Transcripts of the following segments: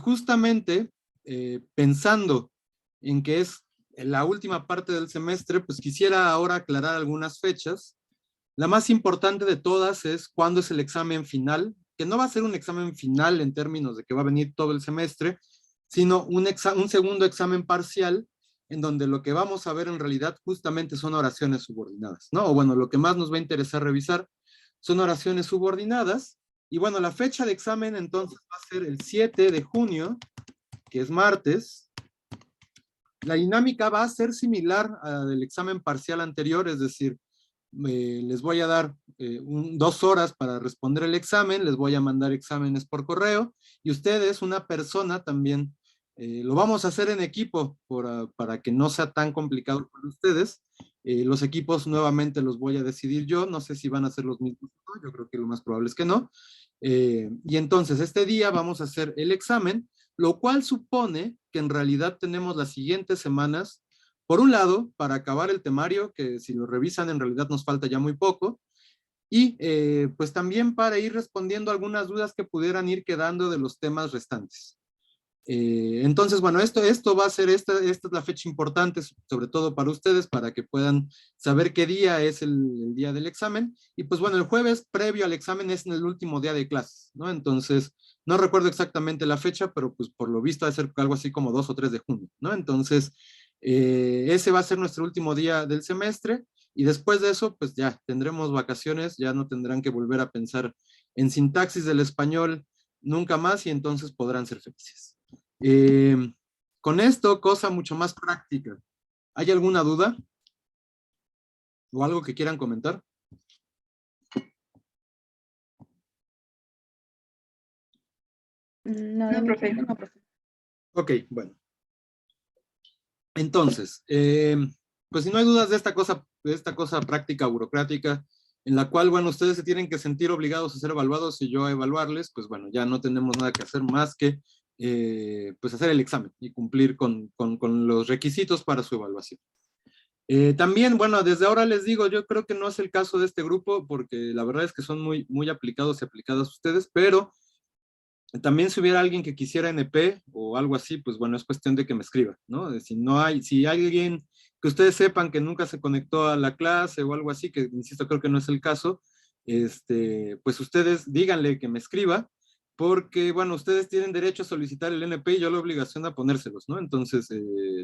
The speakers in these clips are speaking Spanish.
justamente pensando en que es la última parte del semestre, pues quisiera ahora aclarar algunas fechas. La más importante de todas es cuándo es el examen final, que no va a ser un examen final en términos de que va a venir todo el semestre, sino un segundo examen parcial en donde lo que vamos a ver en realidad justamente son oraciones subordinadas, ¿no? O bueno, lo que más nos va a interesar revisar son oraciones subordinadas. Y bueno, la fecha de examen entonces va a ser el 7 de junio, que es martes. La dinámica va a ser similar a del examen parcial anterior, es decir, les voy a dar 2 horas para responder el examen, les voy a mandar exámenes por correo, y ustedes, una persona también, lo vamos a hacer en equipo para que no sea tan complicado para ustedes. Los equipos nuevamente los voy a decidir yo, no sé si van a ser los mismos, ¿no? Yo creo que lo más probable es que no. Y entonces este día vamos a hacer el examen, lo cual supone que en realidad tenemos las siguientes semanas, por un lado, para acabar el temario, que si lo revisan en realidad nos falta ya muy poco, y pues también para ir respondiendo algunas dudas que pudieran ir quedando de los temas restantes. Entonces, bueno, esto va a ser, esta es la fecha importante, sobre todo para ustedes, para que puedan saber qué día es el día del examen. Y pues bueno, el jueves previo al examen es en el último día de clases, ¿no? Entonces, no recuerdo exactamente la fecha, pero pues por lo visto va a ser algo así como 2 o 3 de junio, ¿no? Entonces, ese va a ser nuestro último día del semestre. Y después de eso, pues ya tendremos vacaciones, ya no tendrán que volver a pensar en sintaxis del español nunca más, y entonces podrán ser felices. Eh, con esto, cosa mucho más práctica. ¿Hay alguna duda? ¿O algo que quieran comentar? No, No, profe. no, profe. Ok, bueno. Entonces, pues si no hay dudas de esta cosa práctica burocrática, en la cual, bueno, ustedes se tienen que sentir obligados a ser evaluados y yo a evaluarles, pues bueno, ya no tenemos nada que hacer más que pues hacer el examen y cumplir con los requisitos para su evaluación. También, bueno, desde ahora les digo, yo creo que no es el caso de este grupo, porque la verdad es que son muy aplicados y aplicadas ustedes, pero también si hubiera alguien que quisiera NP o algo así, pues bueno, es cuestión de que me escriba, ¿no? Si hay alguien que ustedes sepan que nunca se conectó a la clase o algo así, que insisto, creo que no es el caso, pues ustedes díganle que me escriba, porque bueno, ustedes tienen derecho a solicitar el NP y yo la obligación a ponérselos, ¿no? Entonces,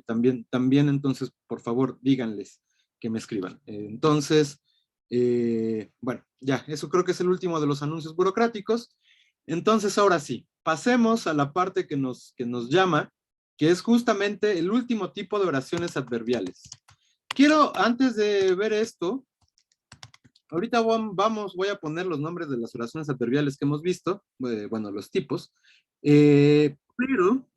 también entonces, por favor, díganles que me escriban. Entonces, bueno, ya, eso creo que es el último de los anuncios burocráticos. Entonces, ahora sí, pasemos a la parte que nos llama, que es justamente el último tipo de oraciones adverbiales. Quiero, antes de ver esto, ahorita voy a poner los nombres de las oraciones adverbiales que hemos visto, bueno, los tipos, pero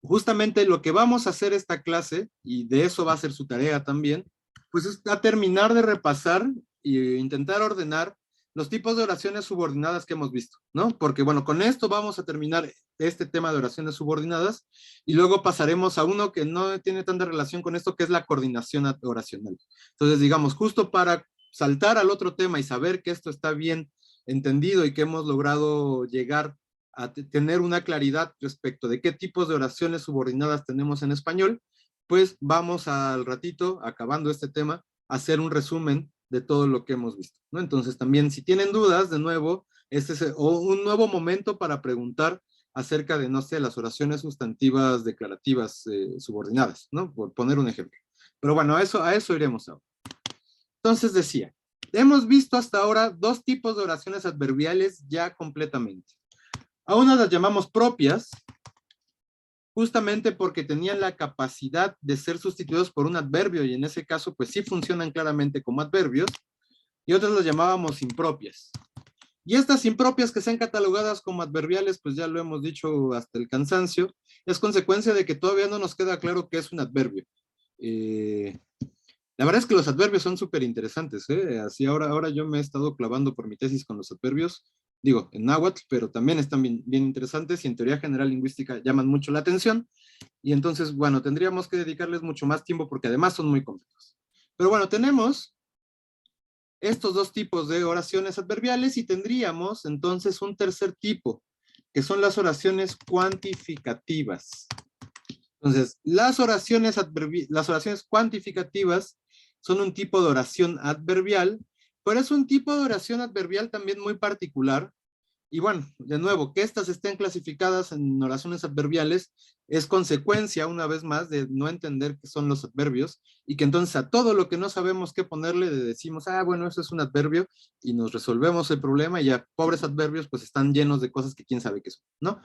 justamente lo que vamos a hacer esta clase, y de eso va a ser su tarea también, pues es a terminar de repasar e intentar ordenar los tipos de oraciones subordinadas que hemos visto, ¿no? Porque bueno, con esto vamos a terminar este tema de oraciones subordinadas y luego pasaremos a uno que no tiene tanta relación con esto, que es la coordinación oracional. Entonces, digamos, justo para saltar al otro tema y saber que esto está bien entendido y que hemos logrado llegar a tener una claridad respecto de qué tipos de oraciones subordinadas tenemos en español, pues vamos al ratito, acabando este tema, a hacer un resumen de todo lo que hemos visto, ¿no? Entonces también si tienen dudas, de nuevo, este es un nuevo momento para preguntar acerca de, no sé, las oraciones sustantivas declarativas subordinadas, ¿no? Por poner un ejemplo. Pero bueno, a eso iremos ahora. Entonces decía, hemos visto hasta ahora 2 tipos de oraciones adverbiales ya completamente. A unas las llamamos propias, justamente porque tenían la capacidad de ser sustituidos por un adverbio, y en ese caso, pues sí funcionan claramente como adverbios, y otras las llamábamos impropias. Y estas impropias que sean catalogadas como adverbiales, pues ya lo hemos dicho hasta el cansancio, es consecuencia de que todavía no nos queda claro qué es un adverbio. La verdad es que los adverbios son súper interesantes, ¿eh? Así ahora yo me he estado clavando por mi tesis con los adverbios, digo, en náhuatl, pero también están bien interesantes y en teoría general lingüística llaman mucho la atención. Y entonces, bueno, tendríamos que dedicarles mucho más tiempo porque además son muy complejos. Pero bueno, tenemos estos 2 tipos de oraciones adverbiales y tendríamos entonces un tercer tipo, que son las oraciones cuantificativas. Entonces, las oraciones cuantificativas son un tipo de oración adverbial, pero es un tipo de oración adverbial también muy particular. Y bueno, de nuevo, que estas estén clasificadas en oraciones adverbiales es consecuencia, una vez más, de no entender qué son los adverbios, y que entonces a todo lo que no sabemos qué ponerle le decimos, ah, bueno, eso es un adverbio, y nos resolvemos el problema, y ya, pobres adverbios, pues están llenos de cosas que quién sabe qué son, ¿no?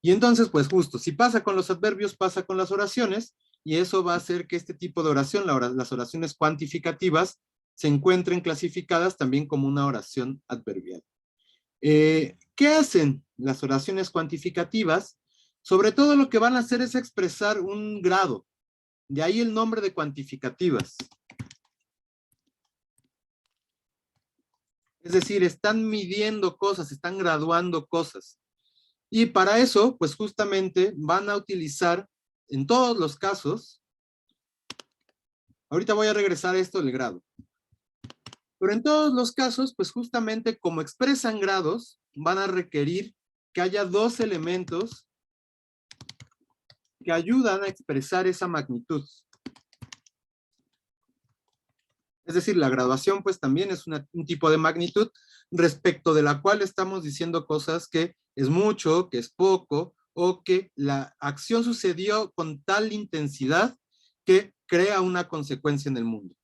Y entonces, pues justo, si pasa con los adverbios, pasa con las oraciones, y eso va a hacer que este tipo de oración, las oraciones cuantificativas, se encuentren clasificadas también como una oración adverbial. ¿Qué hacen las oraciones cuantificativas? Sobre todo lo que van a hacer es expresar un grado, de ahí el nombre de cuantificativas. Es decir, están midiendo cosas, están graduando cosas. Y para eso, pues justamente van a utilizar, en todos los casos, ahorita voy a regresar a esto del grado, pero en todos los casos, pues justamente como expresan grados, van a requerir que haya dos elementos que ayudan a expresar esa magnitud. Es decir, la graduación pues también es un tipo de magnitud respecto de la cual estamos diciendo cosas que es mucho, que es poco, o que la acción sucedió con tal intensidad que crea una consecuencia en el mundo.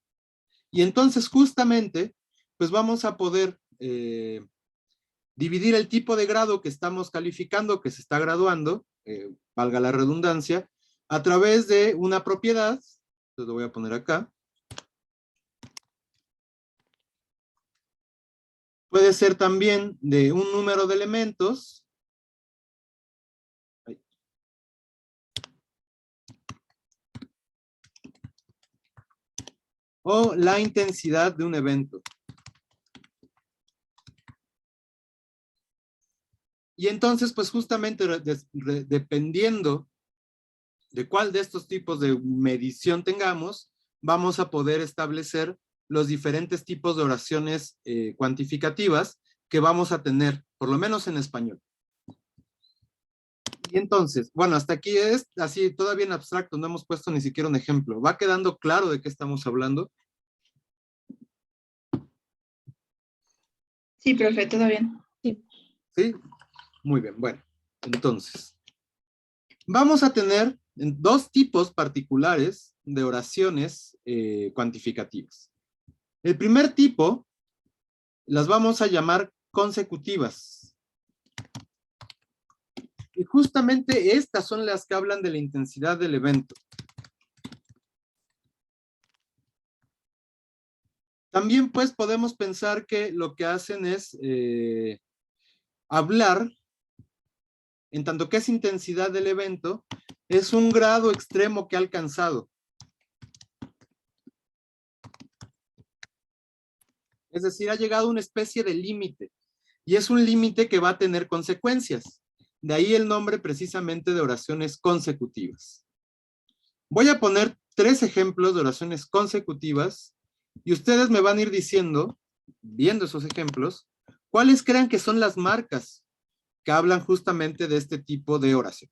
Y entonces justamente pues vamos a poder dividir el tipo de grado que estamos calificando, que se está graduando, valga la redundancia, a través de una propiedad, entonces lo voy a poner acá. Puede ser también de un número de elementos. O la intensidad de un evento. Y entonces, pues justamente dependiendo de cuál de estos tipos de medición tengamos, vamos a poder establecer los diferentes tipos de oraciones cuantificativas que vamos a tener, por lo menos en español. Y entonces, bueno, hasta aquí es así, todavía en abstracto, no hemos puesto ni siquiera un ejemplo. ¿Va quedando claro de qué estamos hablando? Sí, profe, todo bien. Sí. ¿Sí? Muy bien, bueno, entonces, vamos a tener dos tipos particulares de oraciones cuantificativas. El primer tipo las vamos a llamar consecutivas. Y justamente estas son las que hablan de la intensidad del evento. También pues podemos pensar que lo que hacen es hablar, en tanto que es intensidad del evento, es un grado extremo que ha alcanzado. Es decir, ha llegado a una especie de límite. Y es un límite que va a tener consecuencias. De ahí el nombre precisamente de oraciones consecutivas. Voy a poner 3 ejemplos de oraciones consecutivas y ustedes me van a ir diciendo, viendo esos ejemplos, cuáles crean que son las marcas que hablan justamente de este tipo de oración.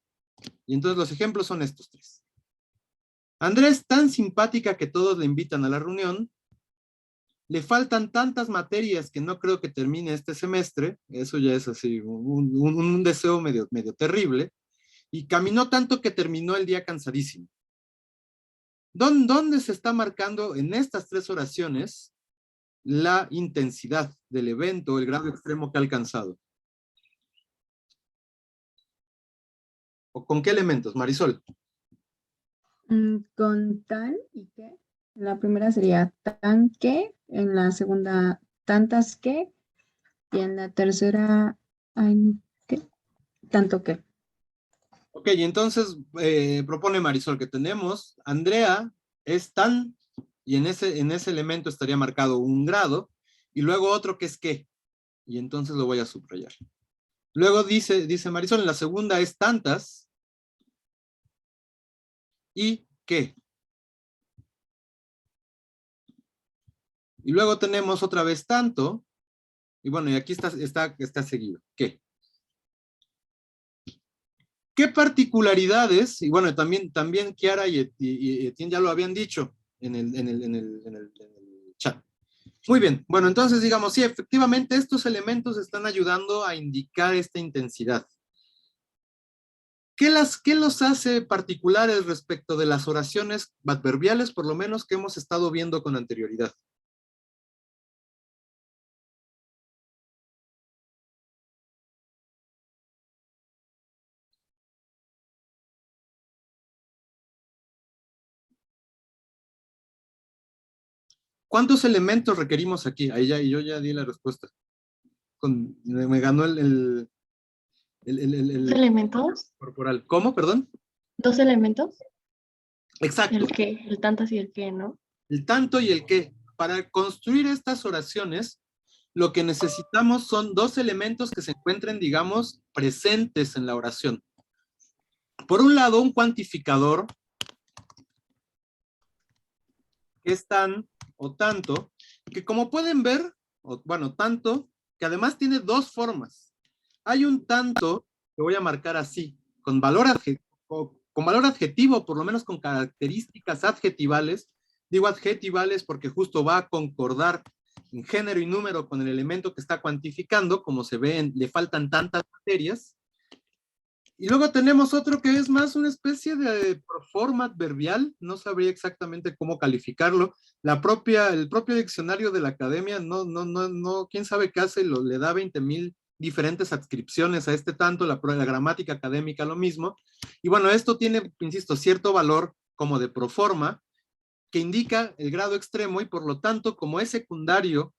Y entonces los ejemplos son estos 3. Andrés, tan simpática que todos le invitan a la reunión, le faltan tantas materias que no creo que termine este semestre, eso ya es así, un deseo medio terrible, y caminó tanto que terminó el día cansadísimo. ¿Dónde se está marcando en estas 3 oraciones la intensidad del evento, el grado extremo que ha alcanzado? ¿O con qué elementos, Marisol? Con tan y que. La primera sería tan que, en la segunda tantas que, y en la tercera ¿qué? Tanto que. Ok, entonces propone Marisol que tenemos, Andrea es tan, y en ese elemento estaría marcado un grado, y luego otro que es qué, y entonces lo voy a subrayar. Luego dice Marisol, en la segunda es tantas, y qué. Y luego tenemos otra vez tanto, y bueno, y aquí está seguido, ¿qué? ¿Qué particularidades? Y bueno, también Kiara y Etienne ya lo habían dicho en el chat. Muy bien, bueno, entonces digamos, sí, efectivamente estos elementos están ayudando a indicar esta intensidad. ¿Qué los hace particulares respecto de las oraciones adverbiales, por lo menos que hemos estado viendo con anterioridad? ¿Cuántos elementos requerimos aquí? Ahí ya, y yo ya di la respuesta. Me ganó ¿Dos el elementos? corporal. ¿Cómo, perdón? ¿Dos elementos? Exacto. ¿El qué? El tantas y el qué, ¿no? El tanto y el qué. Para construir estas oraciones, lo que necesitamos son dos elementos que se encuentren, digamos, presentes en la oración. Por un lado, un cuantificador, que es tan o tanto, que como pueden ver, bueno, tanto, que además tiene dos formas. Hay un tanto, que voy a marcar así, con valor adjetivo, por lo menos con características adjetivales. Digo adjetivales porque justo va a concordar en género y número con el elemento que está cuantificando, como se ve, le faltan tantas materias. Y luego tenemos otro que es más una especie de proforma adverbial, no sabría exactamente cómo calificarlo. El propio diccionario de la academia, no, quién sabe qué hace, le da 20,000 diferentes adscripciones a este tanto, la gramática académica lo mismo. Y bueno, esto tiene, insisto, cierto valor como de proforma, que indica el grado extremo y por lo tanto, como es secundario,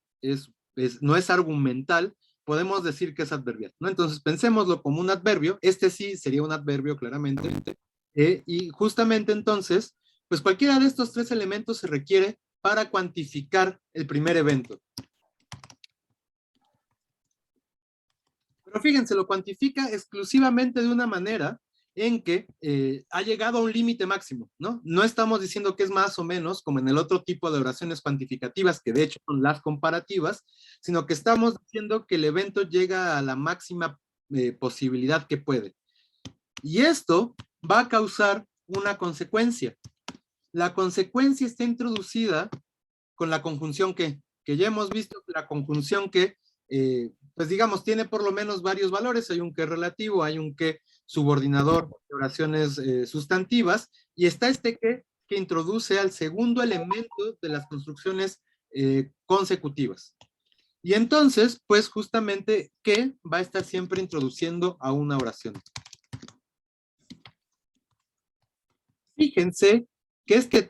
no es argumental, podemos decir que es adverbial, ¿no? Entonces, pensémoslo como un adverbio, este sí sería un adverbio claramente, y justamente entonces, pues cualquiera de estos tres elementos se requiere para cuantificar el primer evento. Pero fíjense, lo cuantifica exclusivamente de una manera en que ha llegado a un límite máximo, ¿no? No estamos diciendo que es más o menos, como en el otro tipo de oraciones cuantificativas, que de hecho son las comparativas, sino que estamos diciendo que el evento llega a la máxima posibilidad que puede. Y esto va a causar una consecuencia. La consecuencia está introducida con la conjunción que ya hemos visto, la conjunción que, pues digamos, tiene por lo menos varios valores. Hay un que relativo, hay un que subordinador de oraciones sustantivas, y está este que introduce al segundo elemento de las construcciones consecutivas. Y entonces, pues justamente, que va a estar siempre introduciendo a una oración. Fíjense que es que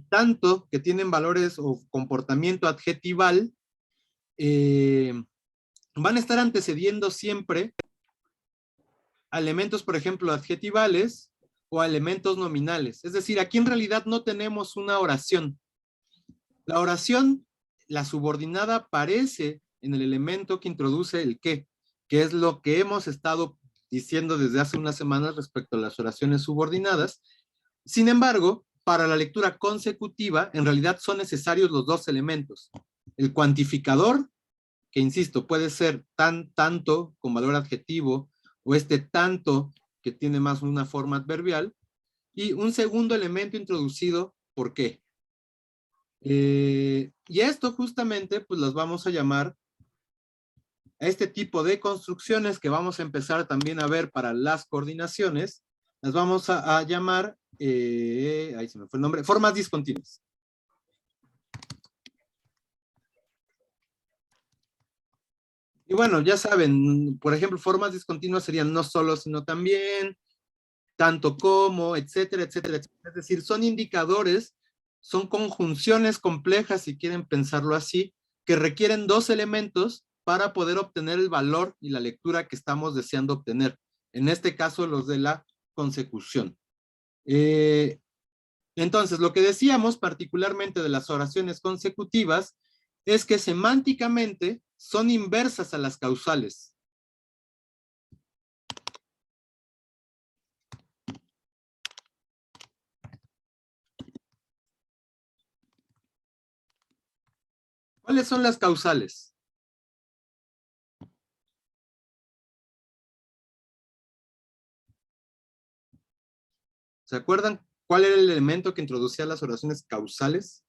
tanto que tienen valores o comportamiento adjetival, van a estar antecediendo siempre a elementos, por ejemplo, adjetivales o a elementos nominales. Es decir, aquí en realidad no tenemos una oración. La oración, la subordinada, aparece en el elemento que introduce el qué, que es lo que hemos estado diciendo desde hace unas semanas respecto a las oraciones subordinadas. Sin embargo, para la lectura consecutiva, en realidad son necesarios los dos elementos. El cuantificador, que insisto, puede ser tanto con valor adjetivo, o este tanto que tiene más una forma adverbial, y un segundo elemento introducido, ¿por qué? Y esto justamente, pues los vamos a llamar a este tipo de construcciones que vamos a empezar también a ver para las coordinaciones, las vamos a llamar, ahí se me fue el nombre, formas discontinuas. Y bueno, ya saben, por ejemplo, formas discontinuas serían no solo, sino también, tanto como, etcétera, etcétera, etcétera. Es decir, son indicadores, son conjunciones complejas, si quieren pensarlo así, que requieren dos elementos para poder obtener el valor y la lectura que estamos deseando obtener. En este caso, los de la consecución. Entonces, lo que decíamos particularmente de las oraciones consecutivas es que semánticamente son inversas a las causales. ¿Cuáles son las causales? ¿Se acuerdan cuál era el elemento que introducía las oraciones causales?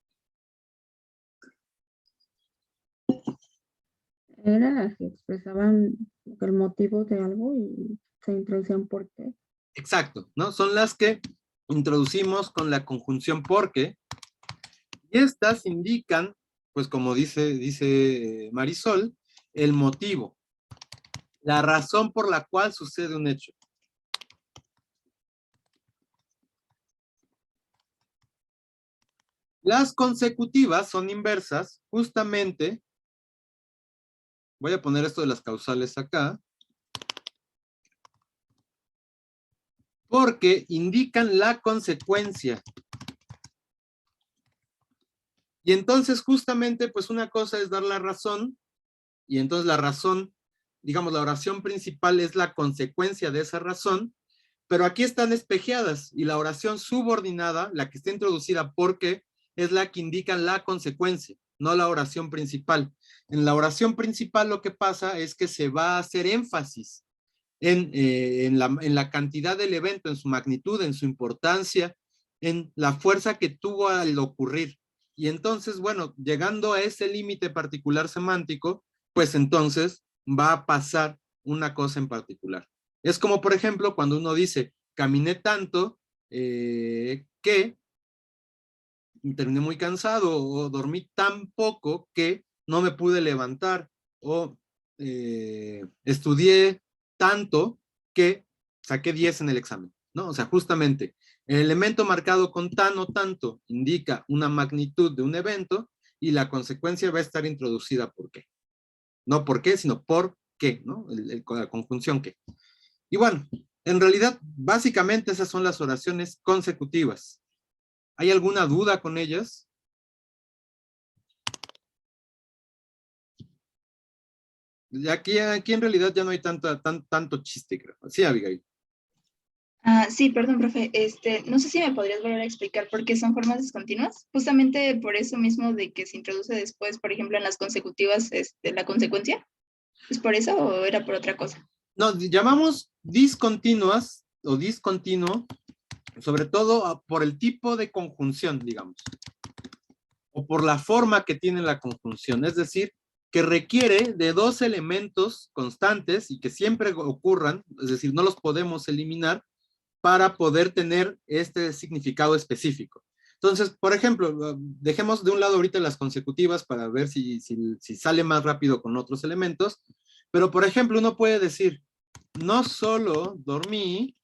Era las que expresaban el motivo de algo y se introducían por qué. Exacto, ¿no? Son las que introducimos con la conjunción porque, y estas indican, pues como dice Marisol, el motivo, la razón por la cual sucede un hecho. Las consecutivas son inversas, justamente, voy a poner esto de las causales acá, porque indican la consecuencia. Y entonces justamente, pues una cosa es dar la razón, y entonces la razón, digamos, la oración principal es la consecuencia de esa razón, pero aquí están espejeadas, y la oración subordinada, la que está introducida porque, es la que indica la consecuencia, no la oración principal. En la oración principal lo que pasa es que se va a hacer énfasis en la cantidad del evento, en su magnitud, en su importancia, en la fuerza que tuvo al ocurrir. Y entonces, bueno, llegando a ese límite particular semántico, pues entonces va a pasar una cosa en particular. Es como, por ejemplo, cuando uno dice, caminé tanto que terminé muy cansado, o dormí tan poco que no me pude levantar, o estudié tanto que saqué 10 en el examen, ¿no? O sea, justamente, el elemento marcado con tan o tanto indica una magnitud de un evento, y la consecuencia va a estar introducida por qué. No por qué, sino por qué, ¿no? La conjunción qué. Y bueno, en realidad, básicamente esas son las oraciones consecutivas. ¿Hay alguna duda con ellas? Aquí en realidad ya no hay tanto chiste, creo. Sí, Abigail. Sí, perdón, profe. No sé si me podrías volver a explicar por qué son formas discontinuas. Justamente por eso mismo de que se introduce después, por ejemplo, en las consecutivas, la consecuencia. ¿Es por eso o era por otra cosa? No, llamamos discontinuas o discontinuo, sobre todo por el tipo de conjunción, digamos, o por la forma que tiene la conjunción. Es decir, que requiere de dos elementos constantes y que siempre ocurran, es decir, no los podemos eliminar para poder tener este significado específico. Entonces, por ejemplo, dejemos de un lado ahorita las consecutivas para ver si sale más rápido con otros elementos, pero por ejemplo, uno puede decir, no solo dormí,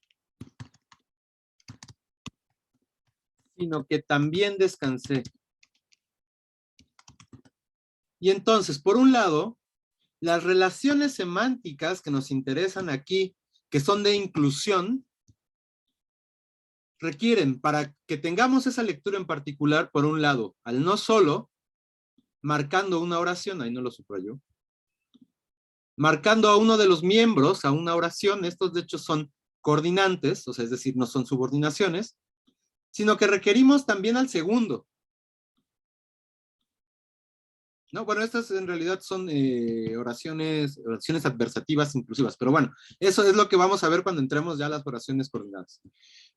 sino que también descansé. Y entonces, por un lado, las relaciones semánticas que nos interesan aquí, que son de inclusión, requieren, para que tengamos esa lectura en particular, por un lado, al no solo, marcando una oración, ahí no lo subrayo, marcando a uno de los miembros a una oración, estos de hecho son coordinantes, o sea, es decir, no son subordinaciones, sino que requerimos también al segundo. No, bueno, estas en realidad son oraciones adversativas inclusivas, pero bueno, eso es lo que vamos a ver cuando entremos ya a las oraciones coordinadas.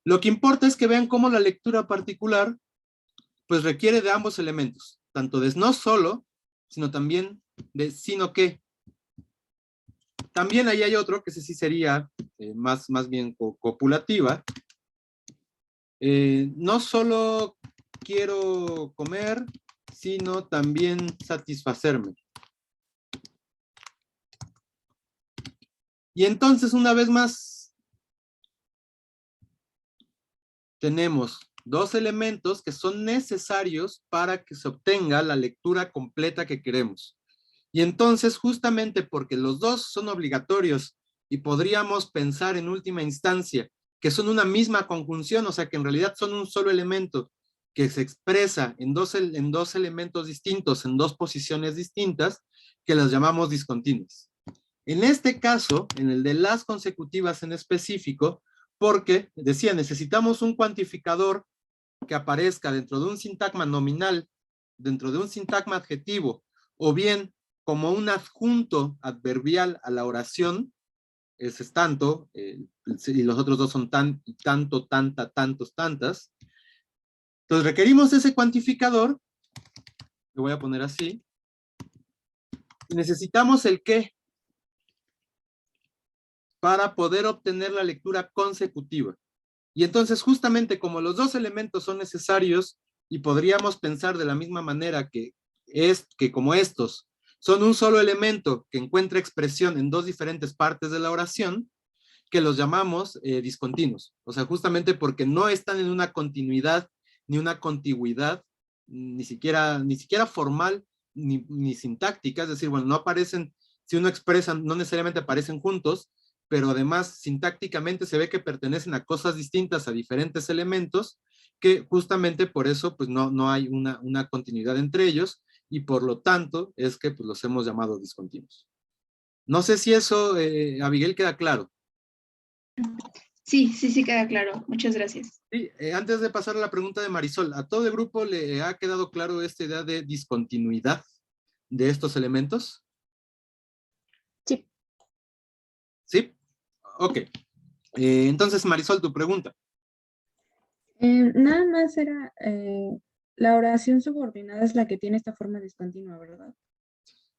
Lo que importa es que vean cómo la lectura particular pues requiere de ambos elementos, tanto de no solo, sino también de sino que. También ahí hay otro, que ese sí sería más bien copulativa. No solo quiero comer, sino también satisfacerme. Y entonces, una vez más, tenemos dos elementos que son necesarios para que se obtenga la lectura completa que queremos. Y entonces, justamente porque los dos son obligatorios y podríamos pensar en última instancia que son una misma conjunción, o sea que en realidad son un solo elemento que se expresa en dos elementos distintos, en dos posiciones distintas, que las llamamos discontinuas. En este caso, en el de las consecutivas en específico, porque, decía, necesitamos un cuantificador que aparezca dentro de un sintagma nominal, dentro de un sintagma adjetivo, o bien como un adjunto adverbial a la oración, ese es tanto, y los otros dos son tan, y tanto, tanta, tantos, tantas. Entonces requerimos ese cuantificador, lo voy a poner así, y necesitamos el qué para poder obtener la lectura consecutiva. Y entonces justamente como los dos elementos son necesarios y podríamos pensar de la misma manera que como estos son un solo elemento que encuentra expresión en dos diferentes partes de la oración, que los llamamos discontinuos. O sea, justamente porque no están en una continuidad ni una contigüidad, ni siquiera formal ni sintáctica, es decir, bueno, no aparecen, si uno expresa, no necesariamente aparecen juntos, pero además sintácticamente se ve que pertenecen a cosas distintas, a diferentes elementos, que justamente por eso pues no hay una continuidad entre ellos, y por lo tanto es que pues, los hemos llamado discontinuos. No sé si eso, Abigail, queda claro. Sí, sí, sí queda claro. Muchas gracias. Sí, antes de pasar a la pregunta de Marisol, ¿a todo el grupo le ha quedado claro esta idea de discontinuidad de estos elementos? Sí. ¿Sí? Ok. Entonces, Marisol, tu pregunta. Nada más era, la oración subordinada es la que tiene esta forma discontinua, ¿verdad?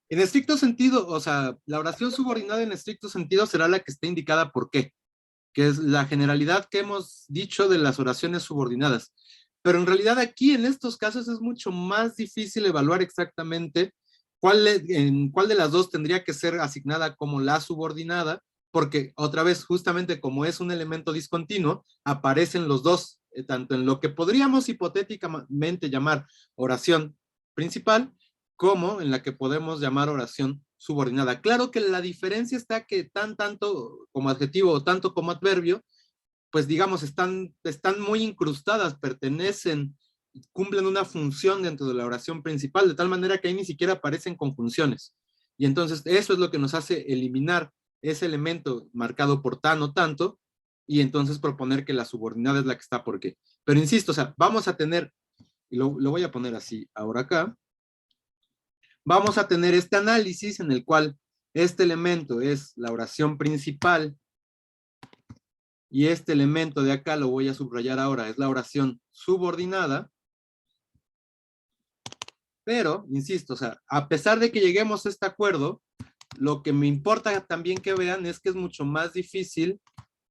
En estricto sentido, o sea, la oración subordinada en estricto sentido será la que esté indicada por qué, que es la generalidad que hemos dicho de las oraciones subordinadas. Pero en realidad aquí, en estos casos, es mucho más difícil evaluar exactamente en cuál de las dos tendría que ser asignada como la subordinada, porque otra vez, justamente como es un elemento discontinuo, aparecen los dos, tanto en lo que podríamos hipotéticamente llamar oración principal, como en la que podemos llamar oración subordinada. Claro que la diferencia está que tanto como adjetivo o tanto como adverbio, pues digamos, están muy incrustadas, pertenecen, cumplen una función dentro de la oración principal, de tal manera que ahí ni siquiera aparecen conjunciones. Y entonces eso es lo que nos hace eliminar ese elemento marcado por tan o tanto, y entonces proponer que la subordinada es la que está por qué. Pero insisto, o sea, vamos a tener, y lo voy a poner así ahora acá, vamos a tener este análisis en el cual este elemento es la oración principal y este elemento de acá lo voy a subrayar ahora, es la oración subordinada, pero, insisto, o sea, a pesar de que lleguemos a este acuerdo, lo que me importa también que vean es que es mucho más difícil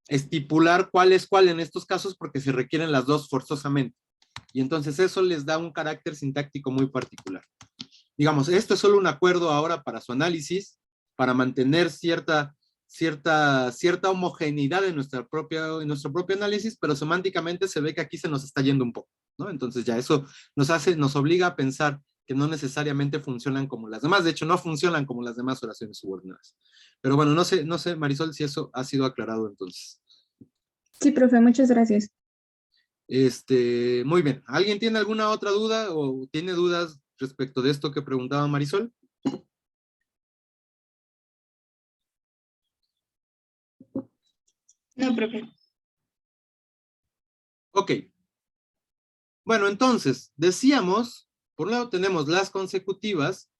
estipular cuál es cuál en estos casos porque se requieren las dos forzosamente. Y entonces eso les da un carácter sintáctico muy particular. Digamos, esto es solo un acuerdo ahora para su análisis, para mantener cierta homogeneidad en nuestro propio análisis, pero semánticamente se ve que aquí se nos está yendo un poco, ¿no? Entonces ya eso nos obliga a pensar que no necesariamente funcionan como las demás, de hecho no funcionan como las demás oraciones subordinadas. Pero bueno, no sé, Marisol, si eso ha sido aclarado entonces. Sí, profe, muchas gracias. Muy bien. ¿Alguien tiene alguna otra duda o tiene dudas respecto de esto que preguntaba Marisol? No, profe. Ok. Bueno, entonces, decíamos, por un lado tenemos las consecutivas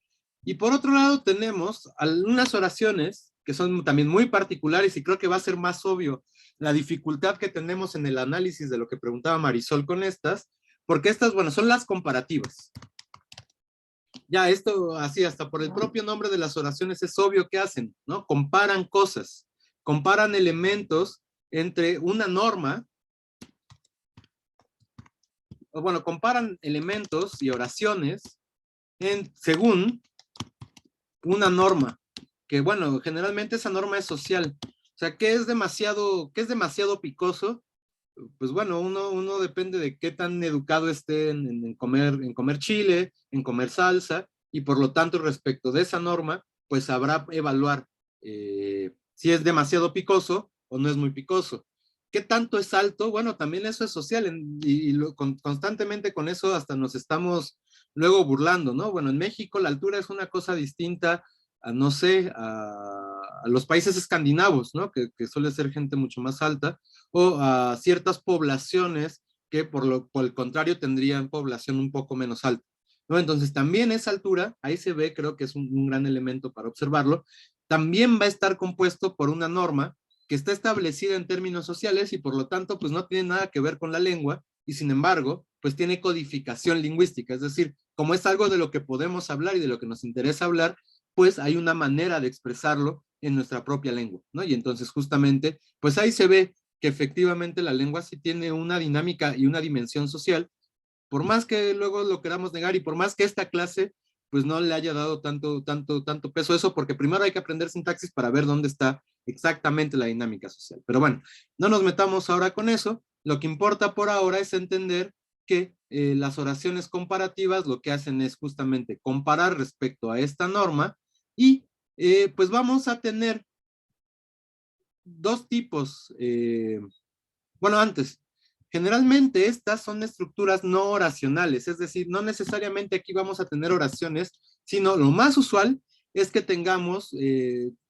y por otro lado tenemos algunas oraciones que son también muy particulares y creo que va a ser más obvio la dificultad que tenemos en el análisis de lo que preguntaba Marisol con estas, porque estas, bueno, son las comparativas. Ya, esto así, hasta por el propio nombre de las oraciones es obvio que hacen, ¿no? Comparan cosas, comparan elementos entre una norma, o bueno, comparan elementos y oraciones según una norma, que bueno, generalmente esa norma es social. O sea, ¿qué es demasiado picoso? Pues bueno, uno depende de qué tan educado esté en comer chile, en comer salsa, y por lo tanto respecto de esa norma, pues sabrá evaluar si es demasiado picoso o no es muy picoso. ¿Qué tanto es alto? Bueno, también eso es social constantemente con eso hasta nos estamos luego burlando, ¿no? Bueno, en México la altura es una cosa distinta a, no sé, a los países escandinavos, ¿no? Que suele ser gente mucho más alta, o a ciertas poblaciones que por el contrario tendrían población un poco menos alta, ¿no? Entonces también esa altura, ahí se ve, creo que es un gran elemento para observarlo, también va a estar compuesto por una norma que está establecida en términos sociales y por lo tanto pues no tiene nada que ver con la lengua y sin embargo pues tiene codificación lingüística, es decir, como es algo de lo que podemos hablar y de lo que nos interesa hablar, pues hay una manera de expresarlo en nuestra propia lengua, ¿no? Y entonces justamente pues ahí se ve que efectivamente la lengua sí tiene una dinámica y una dimensión social, por más que luego lo queramos negar y por más que esta clase pues no le haya dado tanto peso a eso, porque primero hay que aprender sintaxis para ver dónde está exactamente la dinámica social. Pero bueno, no nos metamos ahora con eso. Lo que importa por ahora es entender que las oraciones comparativas lo que hacen es justamente comparar respecto a esta norma y pues vamos a tener dos tipos. Bueno, antes, generalmente estas son estructuras no oracionales, es decir, no necesariamente aquí vamos a tener oraciones, sino lo más usual es que tengamos,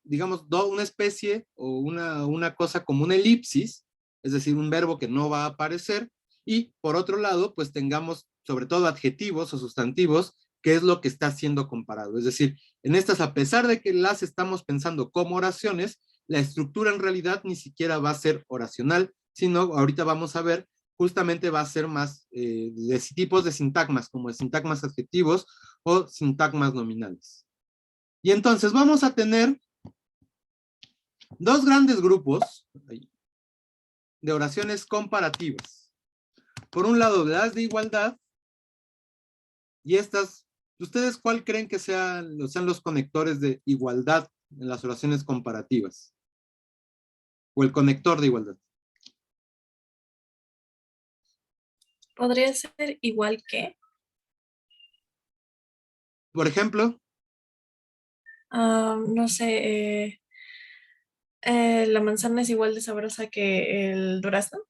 digamos, una especie o una cosa como una elipsis, es decir, un verbo que no va a aparecer, y por otro lado, pues tengamos sobre todo adjetivos o sustantivos, que es lo que está siendo comparado. Es decir, en estas, a pesar de que las estamos pensando como oraciones, la estructura en realidad ni siquiera va a ser oracional, sino ahorita vamos a ver, justamente va a ser más de tipos de sintagmas, como de sintagmas adjetivos o sintagmas nominales. Y entonces vamos a tener dos grandes grupos de oraciones comparativas. Por un lado, las de igualdad, y estas, ¿ustedes cuál creen que sean los conectores de igualdad en las oraciones comparativas? O el conector de igualdad. ¿Podría ser igual que? Por ejemplo, No sé, la manzana es igual de sabrosa que el durazno.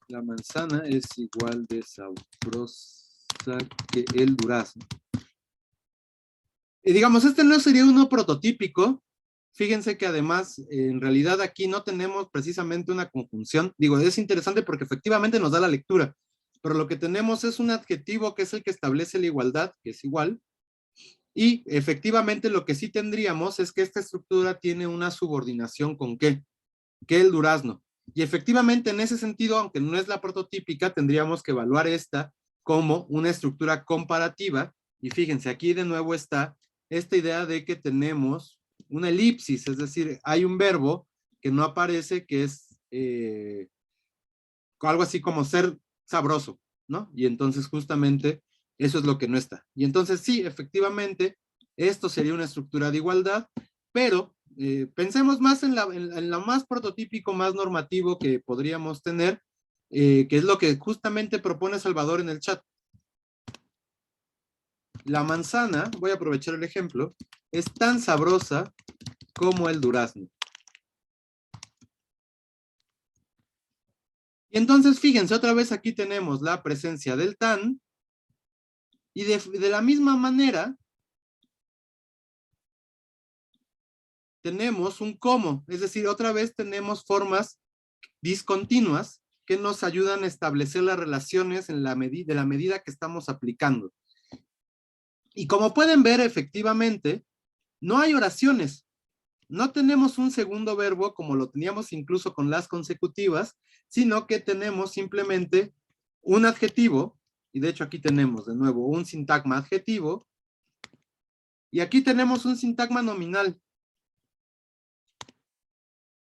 la manzana es igual de sabrosa que el durazno. Y digamos, este no sería uno prototípico. Fíjense que además, en realidad aquí no tenemos precisamente una conjunción. Digo, es interesante porque efectivamente nos da la lectura, pero lo que tenemos es un adjetivo que es el que establece la igualdad, que es igual, y efectivamente lo que sí tendríamos es que esta estructura tiene una subordinación con ¿qué? Que el durazno. Y efectivamente en ese sentido, aunque no es la prototípica, tendríamos que evaluar esta como una estructura comparativa. Y fíjense, aquí de nuevo está esta idea de que tenemos una elipsis, es decir, hay un verbo que no aparece, que es algo así como ser sabroso, ¿no? Y entonces justamente eso es lo que no está. Y entonces sí, efectivamente, esto sería una estructura de igualdad, pero pensemos más en la más prototípico, más normativo que podríamos tener, que es lo que justamente propone Salvador en el chat. La manzana, voy a aprovechar el ejemplo, es tan sabrosa como el durazno. Y entonces, fíjense, otra vez aquí tenemos la presencia del tan, y de la misma manera, tenemos un como, es decir, otra vez tenemos formas discontinuas que nos ayudan a establecer las relaciones en de la medida que estamos aplicando. Y como pueden ver, efectivamente, no hay oraciones. No tenemos un segundo verbo como lo teníamos incluso con las consecutivas, sino que tenemos simplemente un adjetivo, y de hecho aquí tenemos de nuevo un sintagma adjetivo, y aquí tenemos un sintagma nominal.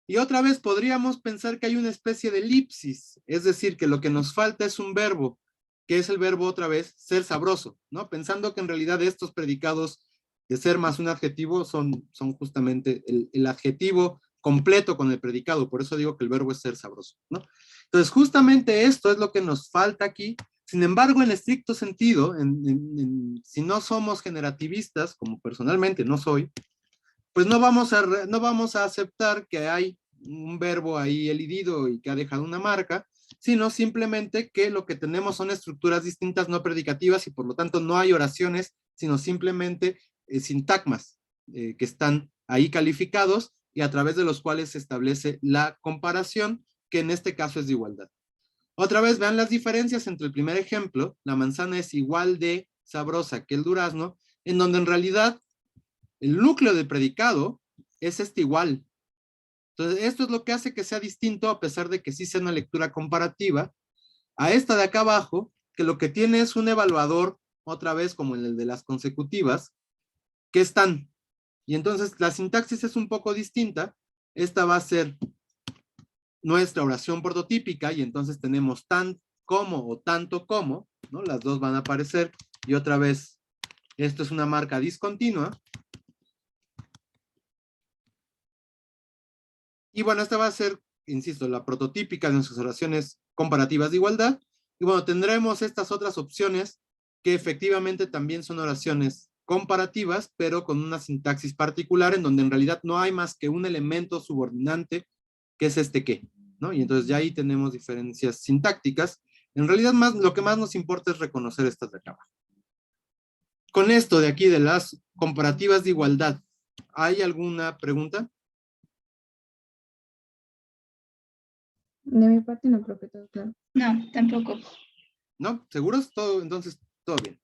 Y otra vez podríamos pensar que hay una especie de elipsis, es decir, que lo que nos falta es un verbo, que es el verbo otra vez, ser sabroso, ¿no? Pensando que en realidad estos predicados de ser más un adjetivo son justamente el adjetivo completo con el predicado, por eso digo que el verbo es ser sabroso, ¿no? Entonces justamente esto es lo que nos falta aquí. Sin embargo, en estricto sentido, si no somos generativistas, como personalmente no soy, pues no vamos a aceptar que hay un verbo ahí elidido y que ha dejado una marca, sino simplemente que lo que tenemos son estructuras distintas no predicativas y por lo tanto no hay oraciones, sino simplemente sintagmas que están ahí calificados y a través de los cuales se establece la comparación, que en este caso es de igualdad. Otra vez vean las diferencias entre el primer ejemplo, la manzana es igual de sabrosa que el durazno, en donde en realidad el núcleo del predicado es este igual. Entonces, esto es lo que hace que sea distinto, a pesar de que sí sea una lectura comparativa, a esta de acá abajo, que lo que tiene es un evaluador, otra vez como el de las consecutivas, que es tan. Y entonces la sintaxis es un poco distinta. Esta va a ser nuestra oración prototípica, y entonces tenemos tan como o tanto como, ¿no? Las dos van a aparecer, y otra vez, esto es una marca discontinua. Y bueno, esta va a ser, insisto, la prototípica de nuestras oraciones comparativas de igualdad. Y bueno, tendremos estas otras opciones que efectivamente también son oraciones comparativas, pero con una sintaxis particular en donde en realidad no hay más que un elemento subordinante, que es este que, ¿no? Y entonces ya ahí tenemos diferencias sintácticas. En realidad lo que más nos importa es reconocer estas de acá abajo. Con esto de aquí de las comparativas de igualdad, ¿hay alguna pregunta? De mi parte no creo que todo claro. No, tampoco. ¿No? ¿Seguros? Todo, entonces, todo bien.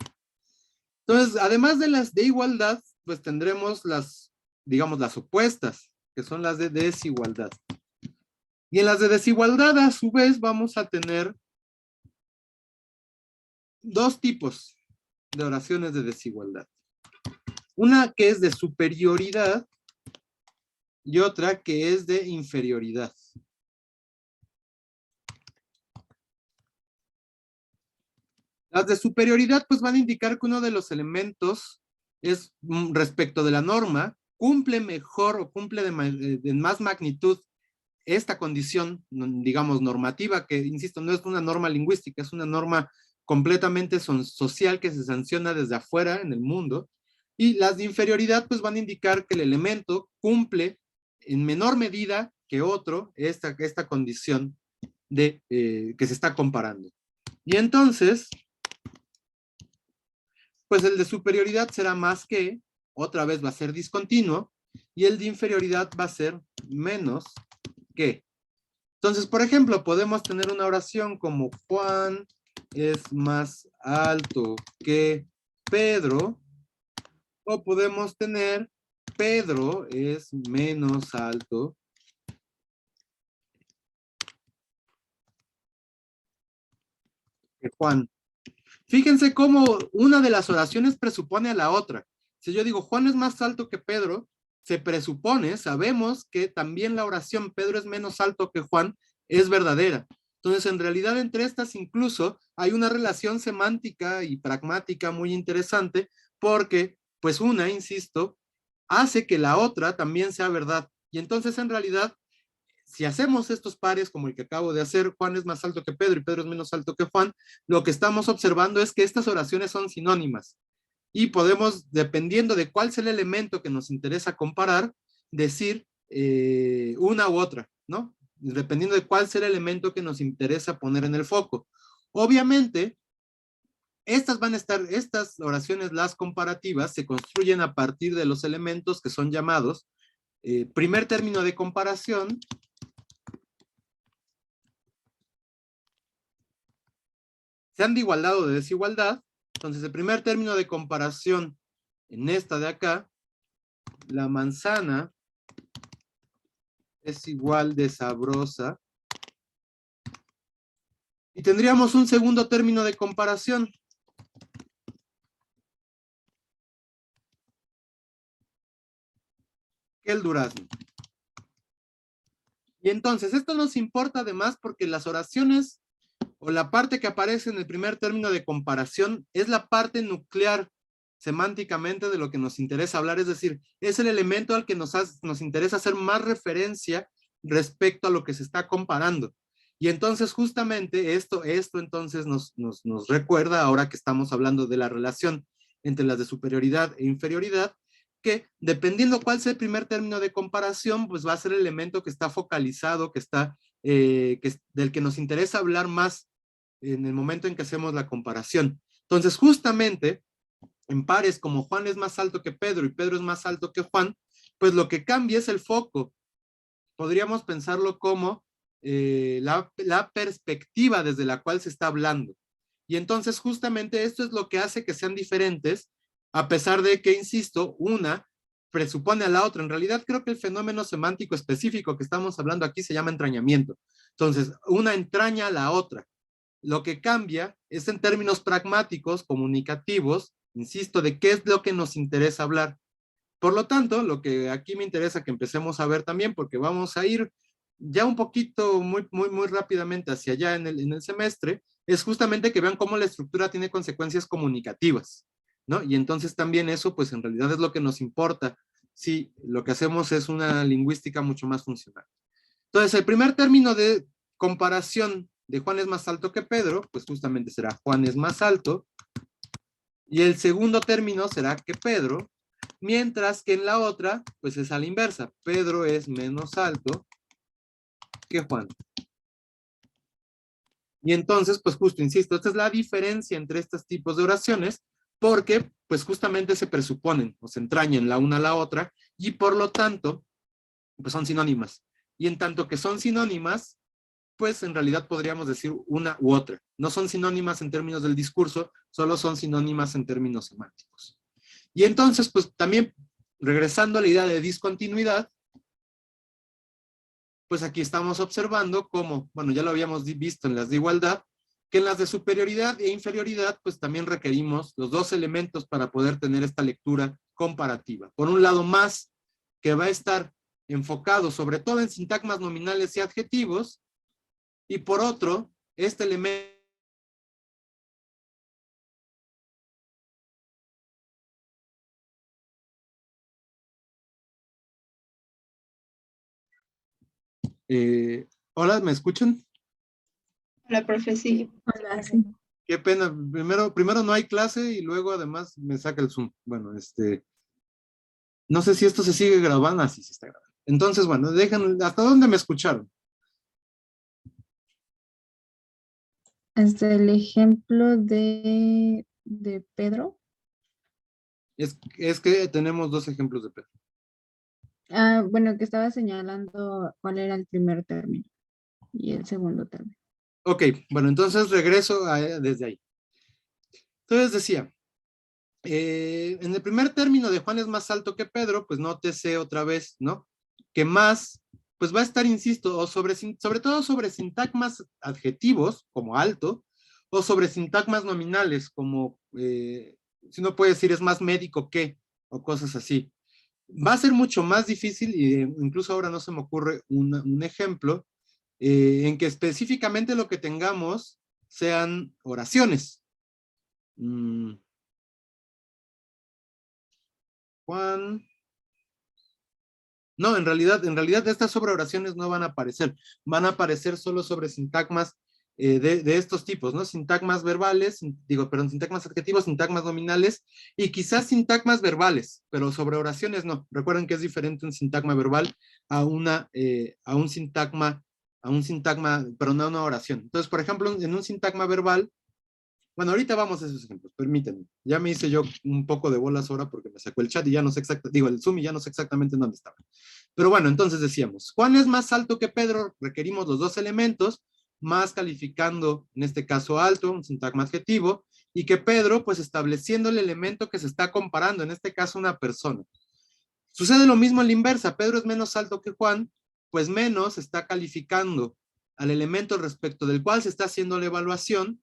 Entonces, además de las de igualdad, pues tendremos las, digamos, las opuestas, que son las de desigualdad. Y en las de desigualdad, a su vez, vamos a tener dos tipos de oraciones de desigualdad. Una que es de superioridad y otra que es de inferioridad. Las de superioridad pues van a indicar que uno de los elementos es respecto de la norma, cumple mejor o cumple de más magnitud esta condición, digamos, normativa, que, insisto, no es una norma lingüística, es una norma completamente social que se sanciona desde afuera en el mundo. Y las de inferioridad pues van a indicar que el elemento cumple en menor medida que otro esta condición de, que se está comparando. Y entonces, pues el de superioridad será más que, otra vez va a ser discontinuo, y el de inferioridad va a ser menos que. Entonces, por ejemplo, podemos tener una oración como Juan es más alto que Pedro, o podemos tener Pedro es menos alto que Juan. Fíjense cómo una de las oraciones presupone a la otra. Si yo digo Juan es más alto que Pedro, se presupone, sabemos que también la oración Pedro es menos alto que Juan es verdadera. Entonces, en realidad, entre estas incluso hay una relación semántica y pragmática muy interesante, porque, pues una, insisto, hace que la otra también sea verdad. Y entonces, en realidad, si hacemos estos pares como el que acabo de hacer, Juan es más alto que Pedro y Pedro es menos alto que Juan, lo que estamos observando es que estas oraciones son sinónimas. Y podemos, dependiendo de cuál sea el elemento que nos interesa comparar, decir una u otra, ¿no? Dependiendo de cuál sea el elemento que nos interesa poner en el foco. Obviamente, estas oraciones, las comparativas, se construyen a partir de los elementos que son llamados primer término de comparación, sean de igualdad o de desigualdad. Entonces, el primer término de comparación en esta de acá, la manzana es igual de sabrosa. Y tendríamos un segundo término de comparación. Que el durazno. Y entonces, esto nos importa además porque las oraciones o la parte que aparece en el primer término de comparación es la parte nuclear semánticamente de lo que nos interesa hablar, es decir, es el elemento al que nos interesa hacer más referencia respecto a lo que se está comparando. Y entonces justamente esto entonces nos recuerda, ahora que estamos hablando de la relación entre las de superioridad e inferioridad, que dependiendo cuál sea el primer término de comparación, pues va a ser el elemento que está focalizado, que está, del que nos interesa hablar más en el momento en que hacemos la comparación. Entonces, justamente, en pares como Juan es más alto que Pedro y Pedro es más alto que Juan, pues lo que cambia es el foco. Podríamos pensarlo como la perspectiva desde la cual se está hablando. Y entonces, justamente esto es lo que hace que sean diferentes, a pesar de que, insisto, una presupone a la otra. En realidad creo que el fenómeno semántico específico que estamos hablando aquí se llama entrañamiento. Entonces, una entraña a la otra. Lo que cambia es en términos pragmáticos, comunicativos, insisto, de qué es lo que nos interesa hablar. Por lo tanto, lo que aquí me interesa que empecemos a ver también, porque vamos a ir ya un poquito, muy rápidamente hacia allá en el semestre, es justamente que vean cómo la estructura tiene consecuencias comunicativas, ¿no? Y entonces también eso, pues en realidad es lo que nos importa si lo que hacemos es una lingüística mucho más funcional. Entonces, el primer término de comparación de Juan es más alto que Pedro, pues justamente será Juan es más alto, y el segundo término será que Pedro, mientras que en la otra, pues es a la inversa, Pedro es menos alto que Juan. Y entonces, pues justo, insisto, esta es la diferencia entre estos tipos de oraciones, porque pues justamente se presuponen o se entrañan la una a la otra, y por lo tanto, pues son sinónimas. Y en tanto que son sinónimas, pues en realidad podríamos decir una u otra. No son sinónimas en términos del discurso, solo son sinónimas en términos semánticos. Y entonces, pues también, regresando a la idea de discontinuidad, pues aquí estamos observando cómo, bueno, ya lo habíamos visto en las de igualdad, que en las de superioridad e inferioridad, pues también requerimos los dos elementos para poder tener esta lectura comparativa. Por un lado, más que va a estar enfocado sobre todo en sintagmas nominales y adjetivos, y por otro, este elemento hola, ¿me escuchan? Hola, profe, sí. Hola, sí. Qué pena, primero no hay clase y luego además me saca el Zoom. Bueno, no sé si esto se sigue grabando, así se está grabando. Entonces, bueno, dejen, ¿hasta dónde me escucharon? Hasta el ejemplo de Pedro. Es que tenemos dos ejemplos de Pedro. Ah, bueno, que estaba señalando cuál era el primer término y el segundo término. Ok, bueno, entonces regreso desde ahí. Entonces decía, en el primer término de Juan es más alto que Pedro, pues nótese otra vez, ¿no? Que más, pues va a estar, insisto, o sobre todo sobre sintagmas adjetivos, como alto, o sobre sintagmas nominales, como, si uno puede decir es más médico que, o cosas así. Va a ser mucho más difícil, e incluso ahora no se me ocurre un ejemplo, en que específicamente lo que tengamos sean oraciones. Juan. No, en realidad estas sobreoraciones no van a aparecer. Van a aparecer solo sobre sintagmas de estos tipos, ¿no? Sintagmas verbales, sintagmas adjetivos, sintagmas nominales y quizás sintagmas verbales, pero sobre oraciones no. Recuerden que es diferente un sintagma verbal a un sintagma, pero no una oración. Entonces, por ejemplo, en un sintagma verbal, bueno, ahorita vamos a esos ejemplos, permítanme. Ya me hice yo un poco de bolas ahora porque me sacó el chat y ya no sé exactamente, el Zoom y ya no sé exactamente en dónde estaba. Pero bueno, entonces decíamos, Juan es más alto que Pedro, requerimos los dos elementos, más calificando, en este caso alto, un sintagma adjetivo, y que Pedro, pues estableciendo el elemento que se está comparando, en este caso una persona. Sucede lo mismo en la inversa, Pedro es menos alto que Juan, pues menos está calificando al elemento respecto del cual se está haciendo la evaluación,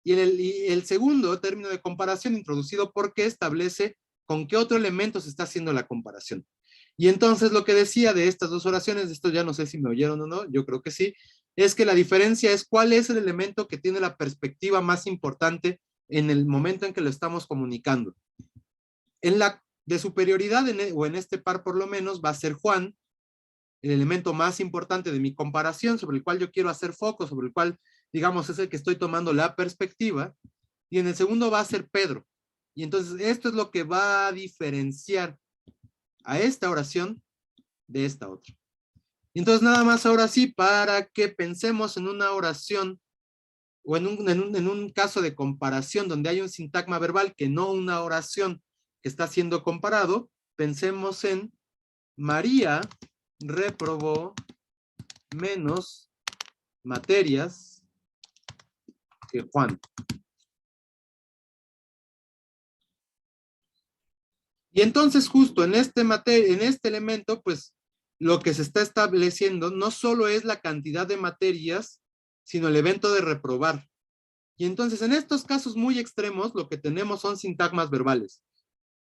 y el segundo término de comparación introducido por qué establece con qué otro elemento se está haciendo la comparación. Y entonces lo que decía de estas dos oraciones, esto ya no sé si me oyeron o no, yo creo que sí, es que la diferencia es cuál es el elemento que tiene la perspectiva más importante en el momento en que lo estamos comunicando. En la de superioridad, o en este par por lo menos, va a ser Juan, el elemento más importante de mi comparación, sobre el cual yo quiero hacer foco, sobre el cual, digamos, es el que estoy tomando la perspectiva, y en el segundo va a ser Pedro. Y entonces esto es lo que va a diferenciar a esta oración de esta otra. Y entonces nada más ahora sí, para que pensemos en una oración, o en un caso de comparación donde hay un sintagma verbal que no una oración que está siendo comparado, pensemos en María reprobó menos materias que Juan. Y entonces justo en este elemento, pues lo que se está estableciendo no solo es la cantidad de materias, sino el evento de reprobar. Y entonces en estos casos muy extremos lo que tenemos son sintagmas verbales.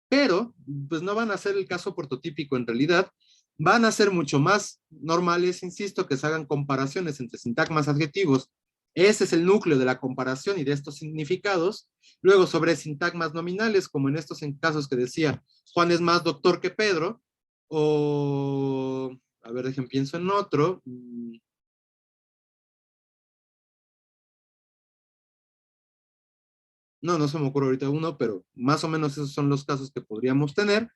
Pero pues no van a ser el caso prototípico en realidad, van a ser mucho más normales, insisto, que se hagan comparaciones entre sintagmas adjetivos. Ese es el núcleo de la comparación y de estos significados. Luego sobre sintagmas nominales, como en estos casos que decía, Juan es más doctor que Pedro, o, a ver, pienso en otro. No se me ocurre ahorita uno, pero más o menos esos son los casos que podríamos tener.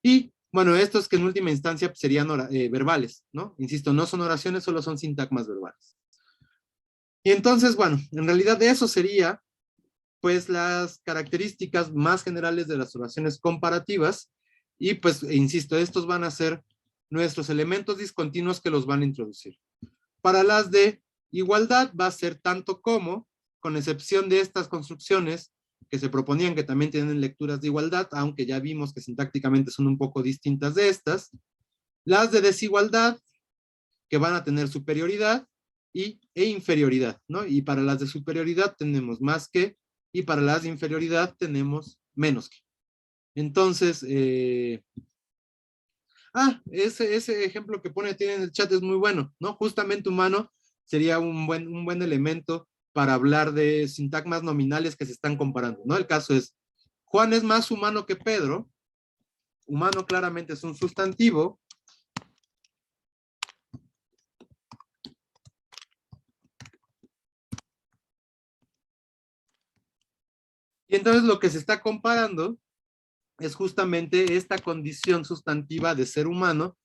Y bueno, estos que en última instancia pues, serían verbales, ¿no? Insisto, no son oraciones, solo son sintagmas verbales. Y entonces, bueno, en realidad eso sería, pues, las características más generales de las oraciones comparativas. Y pues, insisto, estos van a ser nuestros elementos discontinuos que los van a introducir. Para las de igualdad va a ser tanto como, con excepción de estas construcciones que se proponían que también tienen lecturas de igualdad, aunque ya vimos que sintácticamente son un poco distintas de estas. Las de desigualdad, que van a tener superioridad e inferioridad, ¿no? Y para las de superioridad tenemos más que, y para las de inferioridad tenemos menos que. Entonces, ese ejemplo que tiene en el chat es muy bueno, ¿no? Justamente humano sería un buen elemento para hablar de sintagmas nominales que se están comparando, ¿no? El caso es, Juan es más humano que Pedro. Humano claramente es un sustantivo. Y entonces lo que se está comparando es justamente esta condición sustantiva de ser humano,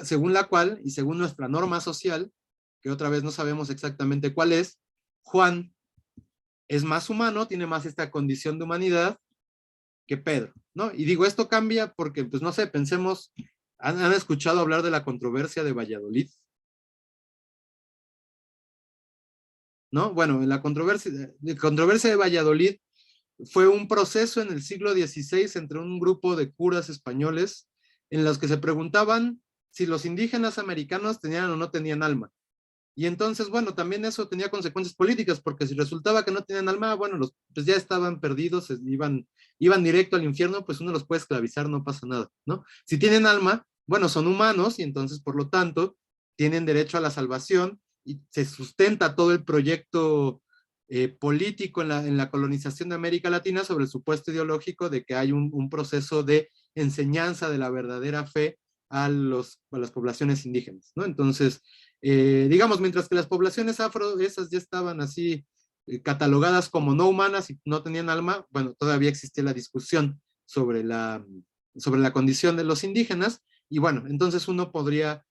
según la cual, y según nuestra norma social, que otra vez no sabemos exactamente cuál es, Juan es más humano, tiene más esta condición de humanidad que Pedro, ¿no? Y digo, esto cambia porque, pues no sé, pensemos, ¿han escuchado hablar de la controversia de Valladolid? ¿No? Bueno, en la controversia de Valladolid fue un proceso en el siglo XVI entre un grupo de curas españoles en los que se preguntaban si los indígenas americanos tenían o no tenían alma. Y entonces, bueno, también eso tenía consecuencias políticas, porque si resultaba que no tenían alma, bueno, pues ya estaban perdidos, iban directo al infierno, pues uno los puede esclavizar, no pasa nada, ¿no? Si tienen alma, bueno, son humanos y entonces, por lo tanto, tienen derecho a la salvación y se sustenta todo el proyecto político en la colonización de América Latina sobre el supuesto ideológico de que hay un proceso de enseñanza de la verdadera fe a las poblaciones indígenas, ¿no? Entonces, digamos, mientras que las poblaciones afro, esas ya estaban así catalogadas como no humanas y no tenían alma, bueno, todavía existía la discusión sobre la condición de los indígenas, y bueno, entonces uno podría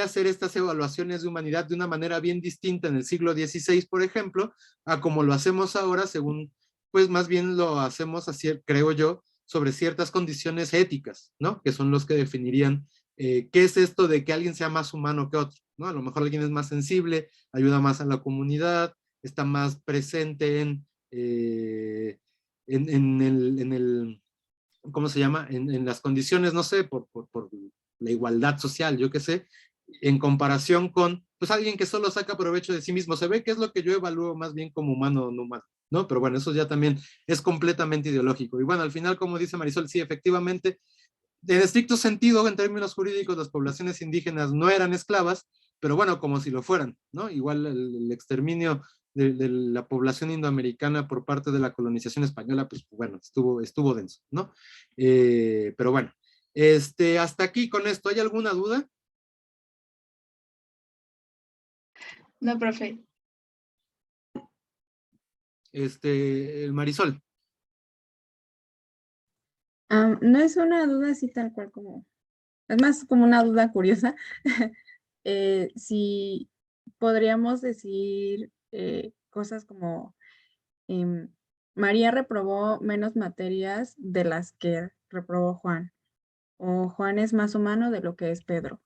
hacer estas evaluaciones de humanidad de una manera bien distinta en el siglo XVI, por ejemplo, a como lo hacemos ahora, según, pues más bien lo hacemos así, creo yo, sobre ciertas condiciones éticas, ¿no? Que son los que definirían qué es esto de que alguien sea más humano que otro, ¿no? A lo mejor alguien es más sensible, ayuda más a la comunidad, está más presente en el ¿cómo se llama? En las condiciones, no sé, por la igualdad social, yo qué sé, en comparación con, pues, alguien que solo saca provecho de sí mismo. Se ve que es lo que yo evalúo más bien como humano o no humano, ¿no? Pero bueno, eso ya también es completamente ideológico. Y bueno, al final, como dice Marisol, sí, efectivamente, en estricto sentido, en términos jurídicos, las poblaciones indígenas no eran esclavas, pero bueno, como si lo fueran, ¿no? Igual el exterminio de la población indoamericana por parte de la colonización española, pues bueno, estuvo denso, ¿no? Pero bueno, hasta aquí con esto. ¿Hay alguna duda? No, profe. Marisol. No es una duda así tal cual como, es más como una duda curiosa. Si podríamos decir cosas como María reprobó menos materias de las que reprobó Juan, o Juan es más humano de lo que es Pedro.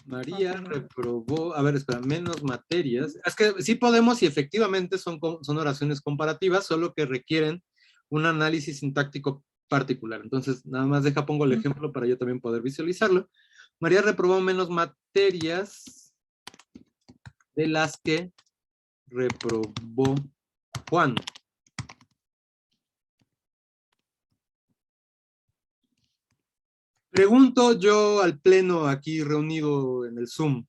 María reprobó, a ver, espera, menos materias. Es que sí podemos y efectivamente son oraciones comparativas, solo que requieren un análisis sintáctico particular. Entonces, nada más pongo el ejemplo para yo también poder visualizarlo. María reprobó menos materias de las que reprobó Juan. Pregunto yo al pleno aquí reunido en el Zoom,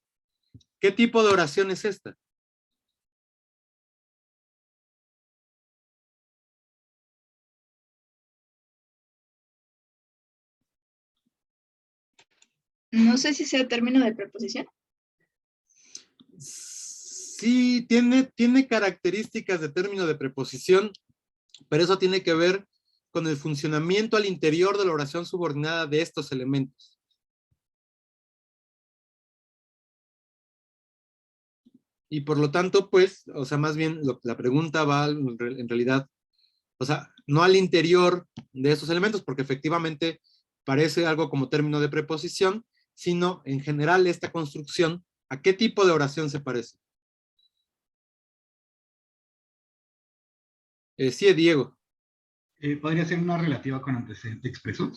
¿qué tipo de oración es esta? No sé si sea término de preposición. Sí, tiene características de término de preposición, pero eso tiene que ver con el funcionamiento al interior de la oración subordinada de estos elementos. Y por lo tanto, pues, o sea, más bien la pregunta va en realidad, o sea, no al interior de esos elementos, porque efectivamente parece algo como término de preposición, sino en general esta construcción, ¿a qué tipo de oración se parece? Sí, Diego. ¿Podría ser una relativa con antecedente expreso?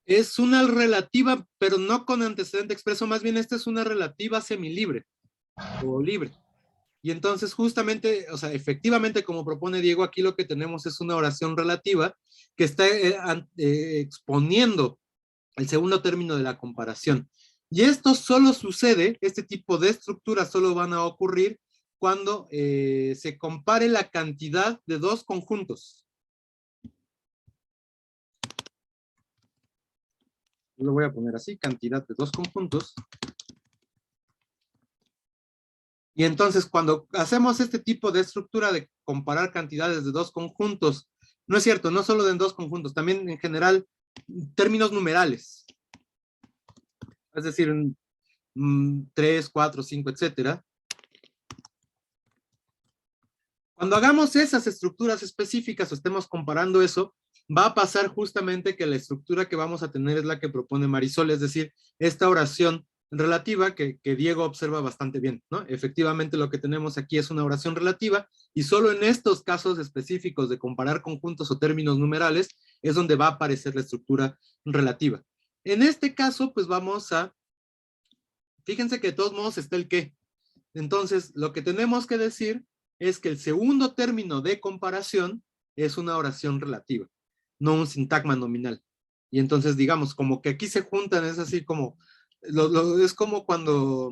Es una relativa, pero no con antecedente expreso, más bien esta es una relativa semilibre o libre. Y entonces justamente, o sea, efectivamente como propone Diego, aquí lo que tenemos es una oración relativa que está exponiendo el segundo término de la comparación. Y esto solo sucede, este tipo de estructuras solo van a ocurrir cuando se compare la cantidad de dos conjuntos. Lo voy a poner así, cantidad de dos conjuntos. Y entonces cuando hacemos este tipo de estructura de comparar cantidades de dos conjuntos, no es cierto, no solo de dos conjuntos, también en general términos numerales. Es decir, 3, 4, 5, etcétera. Cuando hagamos esas estructuras específicas o estemos comparando eso, va a pasar justamente que la estructura que vamos a tener es la que propone Marisol, es decir, esta oración relativa que Diego observa bastante bien, ¿no? Efectivamente lo que tenemos aquí es una oración relativa y solo en estos casos específicos de comparar conjuntos o términos numerales es donde va a aparecer la estructura relativa. En este caso, pues vamos a, fíjense que de todos modos está el qué. Entonces, lo que tenemos que decir es que el segundo término de comparación es una oración relativa, no un sintagma nominal. Y entonces, digamos, como que aquí se juntan, es así como, es como cuando,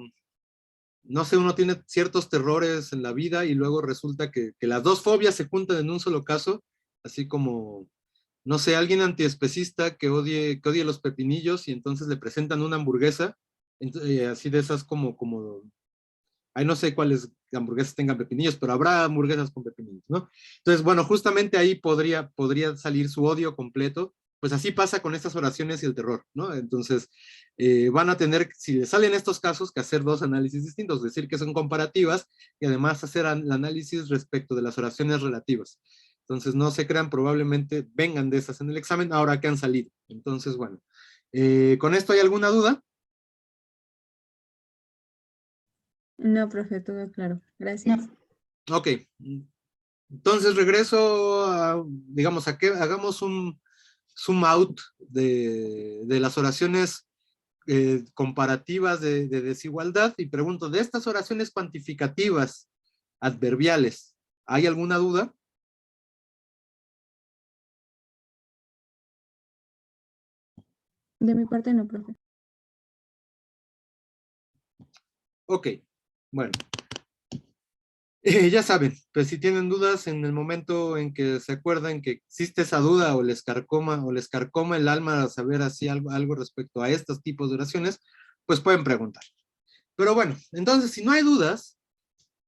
no sé, uno tiene ciertos terrores en la vida y luego resulta que las dos fobias se juntan en un solo caso, así como, no sé, alguien antiespecista que odie los pepinillos y entonces le presentan una hamburguesa, así de esas como ahí no sé cuáles hamburguesas tengan pepinillos, pero habrá hamburguesas con pepinillos, ¿no? Entonces, bueno, justamente ahí podría salir su odio completo. Pues así pasa con estas oraciones y el terror, ¿no? Entonces, van a tener, si les salen estos casos, que hacer dos análisis distintos, decir que son comparativas y además hacer el análisis respecto de las oraciones relativas. Entonces, no se crean, probablemente vengan de esas en el examen ahora que han salido. Entonces, bueno, ¿con esto hay alguna duda? No, profe, todo claro. Gracias. No. Ok, entonces regreso a, digamos, a que hagamos un zoom out de las oraciones comparativas de desigualdad y pregunto, de estas oraciones cuantificativas adverbiales, ¿hay alguna duda? De mi parte no, profe. Ok, bueno. Ya saben, pues si tienen dudas en el momento en que se acuerdan que existe esa duda o les carcoma el alma a saber así algo respecto a estos tipos de oraciones, pues pueden preguntar. Pero bueno, entonces si no hay dudas,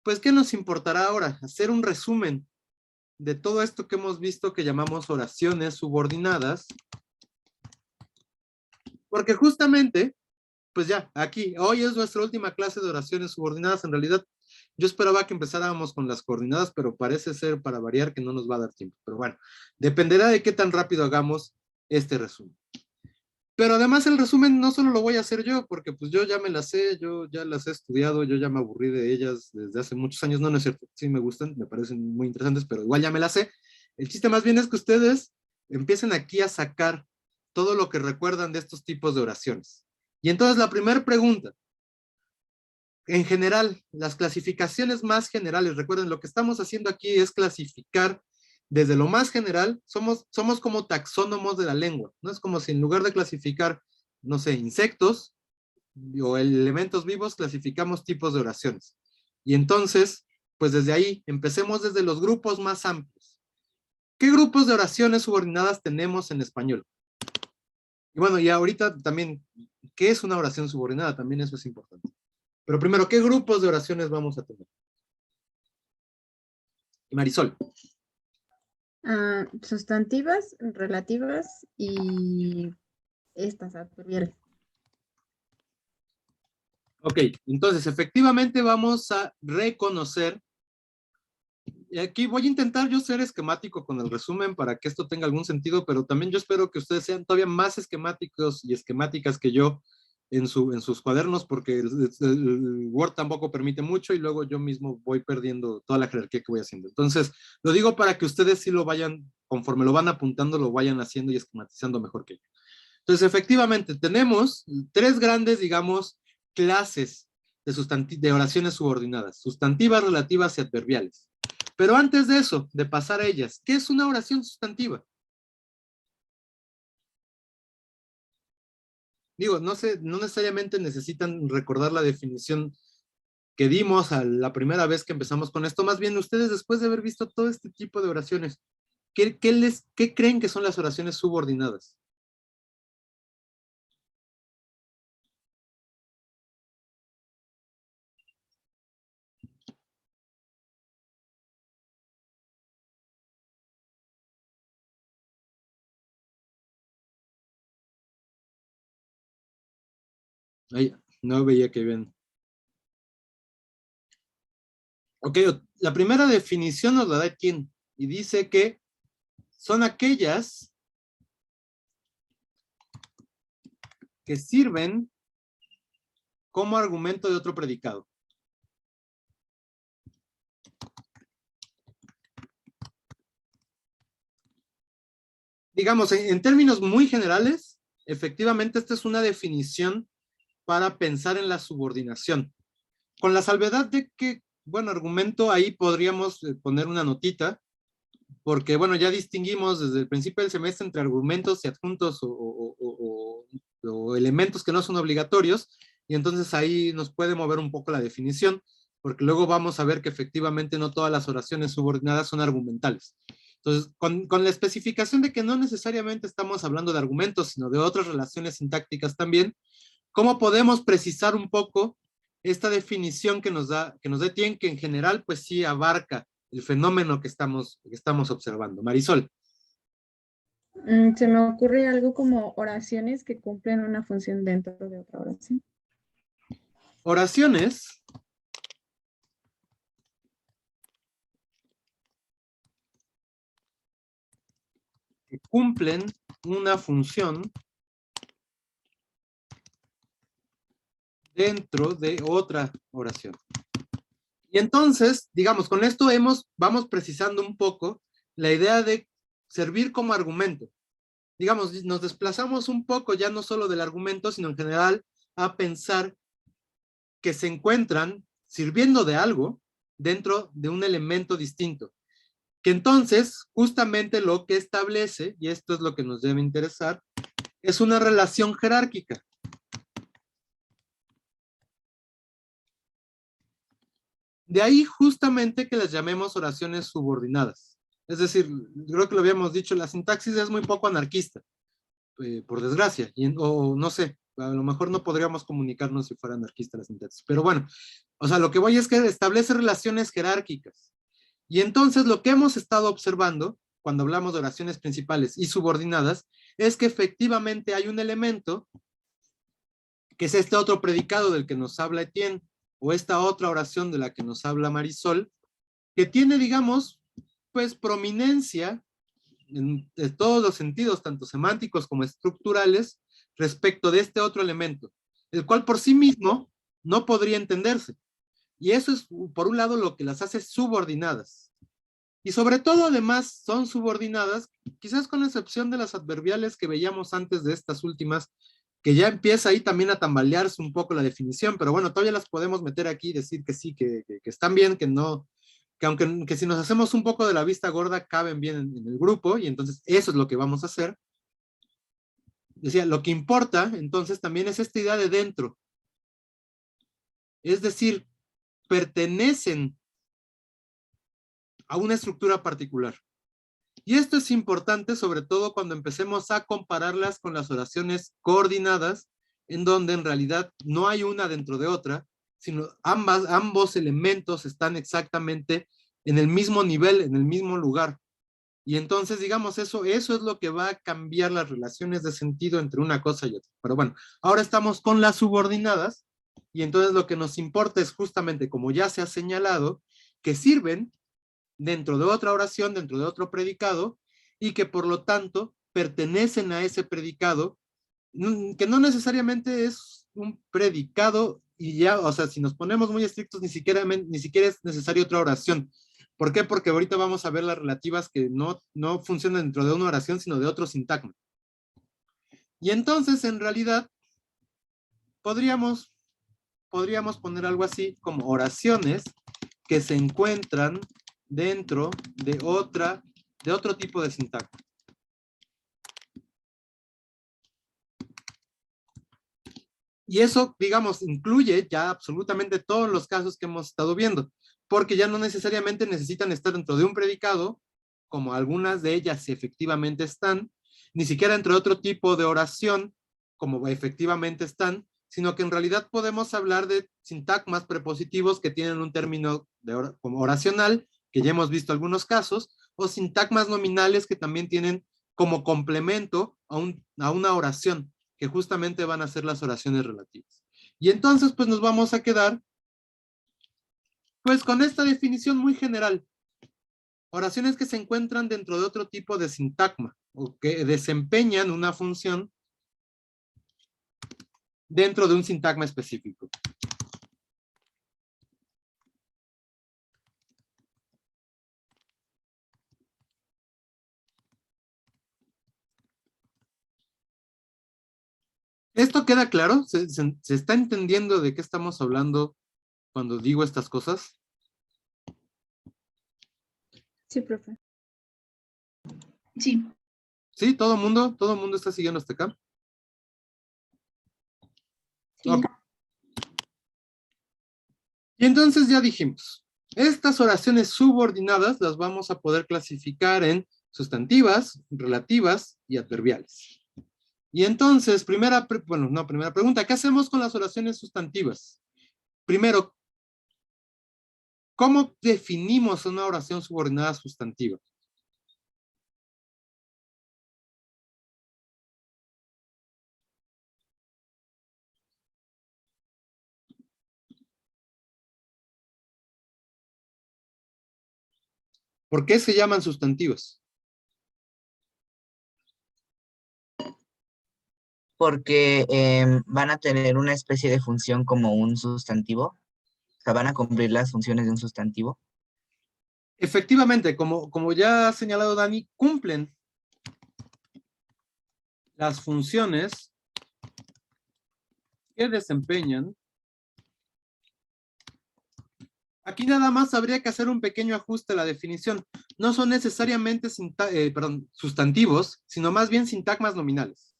pues ¿qué nos importará ahora? Hacer un resumen de todo esto que hemos visto que llamamos oraciones subordinadas, porque justamente, pues ya, aquí, hoy es nuestra última clase de oraciones subordinadas. En realidad, yo esperaba que empezáramos con las coordinadas, pero parece ser, para variar, que no nos va a dar tiempo. Pero bueno, dependerá de qué tan rápido hagamos este resumen. Pero además el resumen no solo lo voy a hacer yo, porque pues yo ya me las sé, yo ya las he estudiado, yo ya me aburrí de ellas desde hace muchos años. No, no es cierto, sí me gustan, me parecen muy interesantes, pero igual ya me las sé. El chiste más bien es que ustedes empiecen aquí a sacar todo lo que recuerdan de estos tipos de oraciones. Y entonces la primera pregunta, en general, las clasificaciones más generales, recuerden, lo que estamos haciendo aquí es clasificar desde lo más general, somos como taxónomos de la lengua, ¿no? Es como si en lugar de clasificar, no sé, insectos o elementos vivos, clasificamos tipos de oraciones. Y entonces, pues desde ahí, empecemos desde los grupos más amplios. ¿Qué grupos de oraciones subordinadas tenemos en español? Y bueno, y ahorita también, ¿qué es una oración subordinada? También eso es importante. Pero primero, ¿qué grupos de oraciones vamos a tener? Marisol. Sustantivas, relativas y estas adverbiales. Ok, entonces efectivamente vamos a reconocer, y aquí voy a intentar yo ser esquemático con el resumen para que esto tenga algún sentido, pero también yo espero que ustedes sean todavía más esquemáticos y esquemáticas que yo en sus cuadernos, porque el Word tampoco permite mucho y luego yo mismo voy perdiendo toda la jerarquía que voy haciendo. Entonces, lo digo para que ustedes sí lo vayan, conforme lo van apuntando, lo vayan haciendo y esquematizando mejor que yo. Entonces, efectivamente, tenemos 3 grandes, digamos, clases de oraciones subordinadas, sustantivas, relativas y adverbiales. Pero antes de eso, de pasar a ellas, ¿qué es una oración sustantiva? Digo, no sé, no necesariamente necesitan recordar la definición que dimos a la primera vez que empezamos con esto, más bien ustedes después de haber visto todo este tipo de oraciones, ¿qué creen que son las oraciones subordinadas? Ay, no veía que bien. Ok, la primera definición nos la da Etienne y dice que son aquellas que sirven como argumento de otro predicado. Digamos, en términos muy generales, efectivamente esta es una definición para pensar en la subordinación. Con la salvedad de que, bueno, argumento, ahí podríamos poner una notita, porque, bueno, ya distinguimos desde el principio del semestre entre argumentos y adjuntos o elementos que no son obligatorios, y entonces ahí nos puede mover un poco la definición, porque luego vamos a ver que efectivamente no todas las oraciones subordinadas son argumentales. Entonces, con la especificación de que no necesariamente estamos hablando de argumentos, sino de otras relaciones sintácticas también, ¿cómo podemos precisar un poco esta definición que nos da Etienne, que en general pues sí abarca el fenómeno que estamos observando? Marisol. Se me ocurre algo como oraciones que cumplen una función dentro de otra oración. Oraciones que cumplen una función dentro de otra oración. Y entonces, digamos, con esto vamos precisando un poco la idea de servir como argumento. Digamos, nos desplazamos un poco ya no solo del argumento, sino en general a pensar que se encuentran sirviendo de algo dentro de un elemento distinto. Que entonces, justamente lo que establece, y esto es lo que nos debe interesar, es una relación jerárquica. De ahí justamente que las llamemos oraciones subordinadas. Es decir, creo que lo habíamos dicho, la sintaxis es muy poco anarquista, por desgracia, o no sé, a lo mejor no podríamos comunicarnos si fuera anarquista la sintaxis, pero bueno, o sea, lo que voy es que establece relaciones jerárquicas. Y entonces lo que hemos estado observando, cuando hablamos de oraciones principales y subordinadas, es que efectivamente hay un elemento, que es este otro predicado del que nos habla Etienne, o esta otra oración de la que nos habla Marisol, que tiene, digamos, pues prominencia en todos los sentidos, tanto semánticos como estructurales, respecto de este otro elemento, el cual por sí mismo no podría entenderse. Y eso es, por un lado, lo que las hace subordinadas. Y sobre todo, además, son subordinadas, quizás con excepción de las adverbiales que veíamos antes de estas últimas, que ya empieza ahí también a tambalearse un poco la definición, pero bueno, todavía las podemos meter aquí y decir que sí, que están bien, que no, que aunque que si nos hacemos un poco de la vista gorda, caben bien en el grupo, y entonces eso es lo que vamos a hacer. Decía, lo que importa, entonces, también es esta idea de dentro. Es decir, pertenecen a una estructura particular. Y esto es importante, sobre todo cuando empecemos a compararlas con las oraciones coordinadas, en donde en realidad no hay una dentro de otra, sino ambos elementos están exactamente en el mismo nivel, en el mismo lugar. Y entonces, digamos, eso es lo que va a cambiar las relaciones de sentido entre una cosa y otra. Pero bueno, ahora estamos con las subordinadas, y entonces lo que nos importa es justamente, como ya se ha señalado, que sirven dentro de otra oración, dentro de otro predicado, y que por lo tanto pertenecen a ese predicado, que no necesariamente es un predicado, y ya, o sea, si nos ponemos muy estrictos, ni siquiera es necesaria otra oración. ¿Por qué? Porque ahorita vamos a ver las relativas que no funcionan dentro de una oración, sino de otro sintagma. Y entonces, en realidad, podríamos poner algo así como oraciones que se encuentran dentro de otro tipo de sintagma. Y eso, digamos, incluye ya absolutamente todos los casos que hemos estado viendo, porque ya no necesariamente necesitan estar dentro de un predicado, como algunas de ellas efectivamente están, ni siquiera dentro de otro tipo de oración, como efectivamente están, sino que en realidad podemos hablar de sintagmas prepositivos que tienen un término como oracional, que ya hemos visto algunos casos, o sintagmas nominales que también tienen como complemento a una oración, que justamente van a ser las oraciones relativas. Y entonces, pues nos vamos a quedar, pues con esta definición muy general. Oraciones que se encuentran dentro de otro tipo de sintagma, o que desempeñan una función dentro de un sintagma específico. ¿Esto queda claro? ¿Se está entendiendo de qué estamos hablando cuando digo estas cosas? Sí, profe. Sí, ¿Sí? ¿Todo mundo está siguiendo hasta acá? Sí. Ok. Y entonces ya dijimos, estas oraciones subordinadas las vamos a poder clasificar en sustantivas, relativas y adverbiales. Y entonces, primera pregunta, ¿qué hacemos con las oraciones sustantivas? Primero, ¿cómo definimos una oración subordinada sustantiva? ¿Por qué se llaman sustantivos? Porque van a tener una especie de función como un sustantivo. O sea, van a cumplir las funciones de un sustantivo. Efectivamente, como ya ha señalado Dani, cumplen las funciones que desempeñan. Aquí nada más habría que hacer un pequeño ajuste a la definición. No son necesariamente sustantivos, sino más bien sintagmas nominales.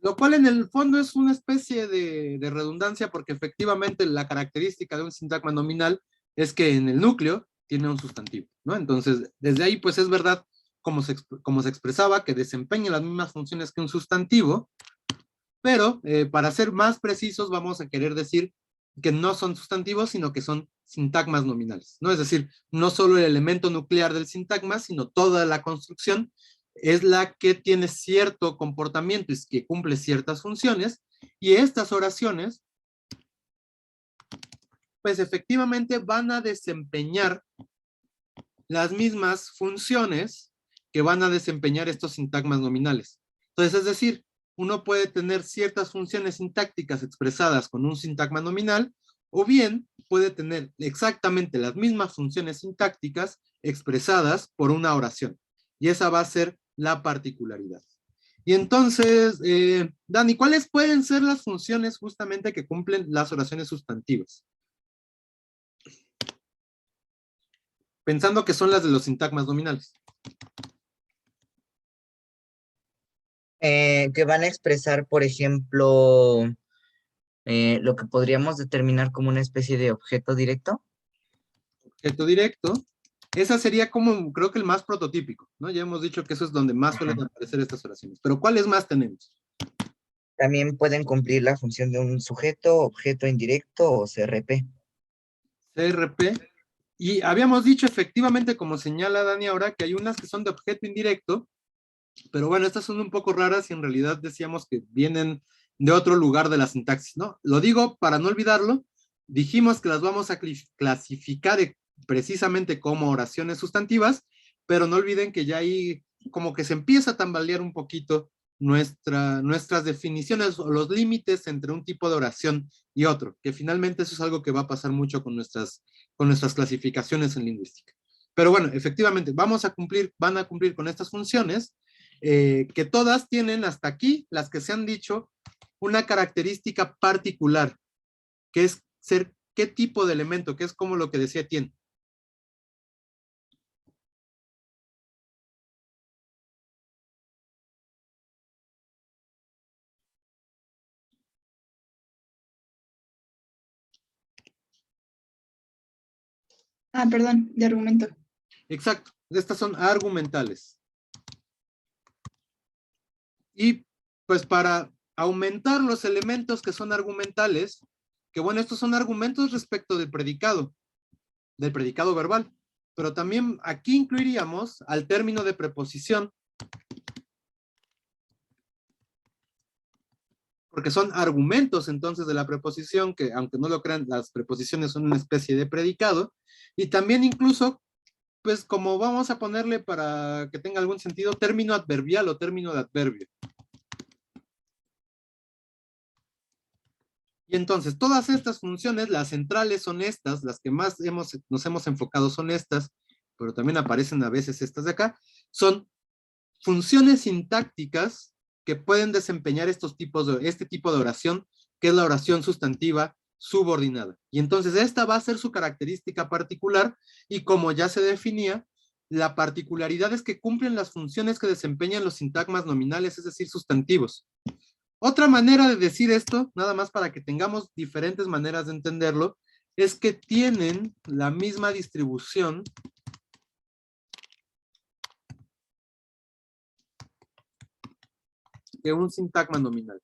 Lo cual en el fondo es una especie de redundancia, porque efectivamente la característica de un sintagma nominal es que en el núcleo tiene un sustantivo, ¿no? Entonces, desde ahí pues es verdad, como se expresaba, que desempeña las mismas funciones que un sustantivo, pero para ser más precisos vamos a querer decir que no son sustantivos, sino que son sintagmas nominales, ¿no? Es decir, no solo el elemento nuclear del sintagma, sino toda la construcción es la que tiene cierto comportamiento y que cumple ciertas funciones, y estas oraciones, pues efectivamente van a desempeñar las mismas funciones que van a desempeñar estos sintagmas nominales. Entonces, es decir, uno puede tener ciertas funciones sintácticas expresadas con un sintagma nominal, o bien puede tener exactamente las mismas funciones sintácticas expresadas por una oración. Y esa va a ser la particularidad. Y entonces, Dani, ¿cuáles pueden ser las funciones justamente que cumplen las oraciones sustantivas? Pensando que son las de los sintagmas nominales. Que van a expresar, por ejemplo, lo que podríamos determinar como una especie de objeto directo. Objeto directo. Esa sería como, creo que el más prototípico, ¿no? Ya hemos dicho que eso es donde más suelen aparecer estas oraciones. Pero ¿cuáles más tenemos? También pueden cumplir la función de un sujeto, objeto indirecto o CRP. CRP. Y habíamos dicho efectivamente, como señala Dani ahora, que hay unas que son de objeto indirecto, pero bueno, estas son un poco raras y en realidad decíamos que vienen de otro lugar de la sintaxis, ¿no? Lo digo para no olvidarlo, dijimos que las vamos a clasificar precisamente como oraciones sustantivas, pero no olviden que ya ahí como que se empieza a tambalear un poquito nuestras definiciones o los límites entre un tipo de oración y otro, que finalmente eso es algo que va a pasar mucho con nuestras clasificaciones en lingüística. Pero bueno, efectivamente, van a cumplir con estas funciones, que todas tienen hasta aquí, las que se han dicho, una característica particular, que es ser qué tipo de elemento, que es como lo que decía Tien. Ah, perdón, de argumento. Exacto, estas son argumentales. Y pues para aumentar los elementos que son argumentales, que bueno, estos son argumentos respecto del predicado verbal, pero también aquí incluiríamos al término de preposición, porque son argumentos entonces de la preposición, que aunque no lo crean, las preposiciones son una especie de predicado, y también incluso, pues como vamos a ponerle para que tenga algún sentido, término adverbial o término de adverbio. Y entonces, todas estas funciones, las centrales son estas, las que más nos hemos enfocado son estas, pero también aparecen a veces estas de acá, son funciones sintácticas que pueden desempeñar este tipo de oración, que es la oración sustantiva subordinada. Y entonces esta va a ser su característica particular, y como ya se definía, la particularidad es que cumplen las funciones que desempeñan los sintagmas nominales, es decir, sustantivos. Otra manera de decir esto, nada más para que tengamos diferentes maneras de entenderlo, es que tienen la misma distribución que un sintagma nominal.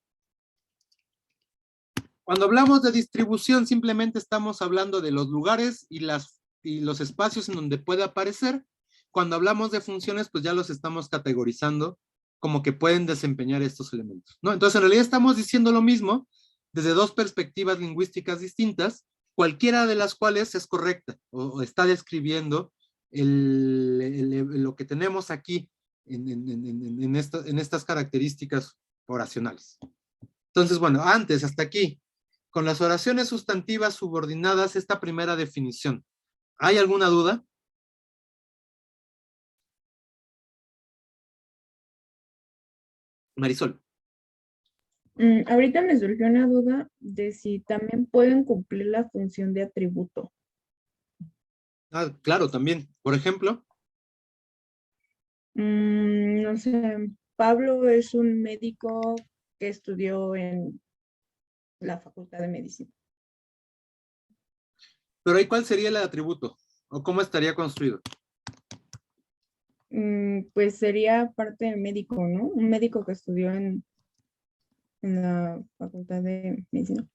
Cuando hablamos de distribución, simplemente estamos hablando de los lugares y los espacios en donde puede aparecer. Cuando hablamos de funciones, pues ya los estamos categorizando como que pueden desempeñar estos elementos, ¿no? Entonces, en realidad estamos diciendo lo mismo desde dos perspectivas lingüísticas distintas, cualquiera de las cuales es correcta o está describiendo lo que tenemos aquí en estas características oracionales. Entonces, bueno, antes, hasta aquí, con las oraciones sustantivas subordinadas, esta primera definición. ¿Hay alguna duda? Marisol. Ahorita me surgió una duda de si también pueden cumplir la función de atributo. Ah, claro, también. Por ejemplo, No sé, Pablo es un médico que estudió en la Facultad de Medicina. pero ahí ¿cuál sería el atributo? ¿O cómo estaría construido? Pues sería parte del médico, ¿no? Un médico que estudió en la Facultad de Medicina.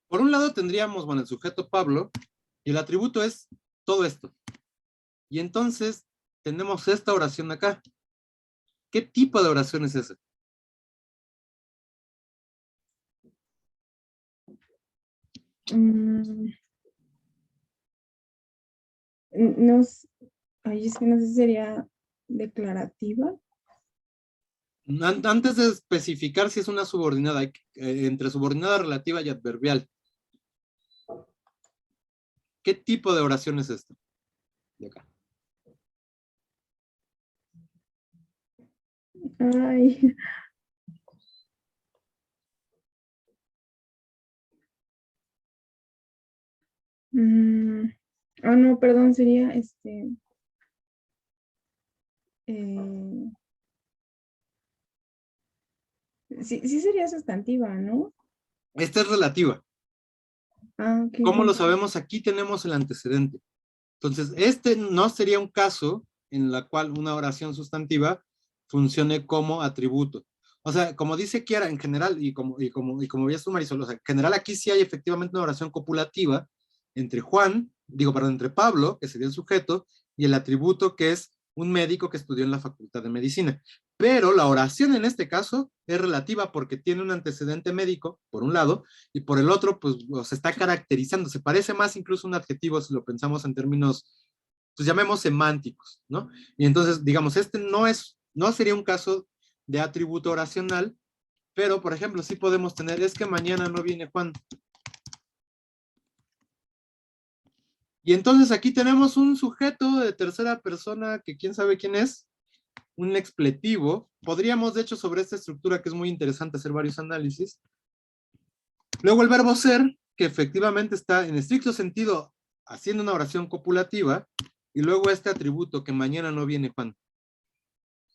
Por un lado tendríamos, bueno, el sujeto Pablo, y el atributo es todo esto. Y entonces tenemos esta oración acá. ¿Qué tipo de oración es esa? Mm, no, es que no sé si sería declarativa. Antes de especificar si es una subordinada, hay entre subordinada relativa y adverbial. ¿Qué tipo de oración es esta? De acá. Ay. No, perdón, sería eh, sí sería sustantiva, ¿no? Esta es relativa. Ok. ¿Cómo lo sabemos? Aquí tenemos el antecedente. Entonces, este no sería un caso en la cual una oración sustantiva funcione como atributo. O sea, como dice Kiara, en general, y como veías tú, Marisol, o sea, en general aquí sí hay efectivamente una oración copulativa entre entre Pablo, que sería el sujeto, y el atributo, que es un médico que estudió en la Facultad de Medicina. Pero la oración en este caso es relativa porque tiene un antecedente médico, por un lado, y por el otro, pues se está caracterizando, se parece más incluso a un adjetivo si lo pensamos en términos, pues llamemos semánticos, ¿no? Y entonces, digamos, este no sería un caso de atributo oracional, pero, por ejemplo, sí podemos tener, es que mañana no viene Juan. Y entonces aquí tenemos un sujeto de tercera persona que quién sabe quién es, un expletivo. Podríamos, de hecho, sobre esta estructura que es muy interesante hacer varios análisis. Luego el verbo ser, que efectivamente está en estricto sentido haciendo una oración copulativa, y luego este atributo que mañana no viene Juan.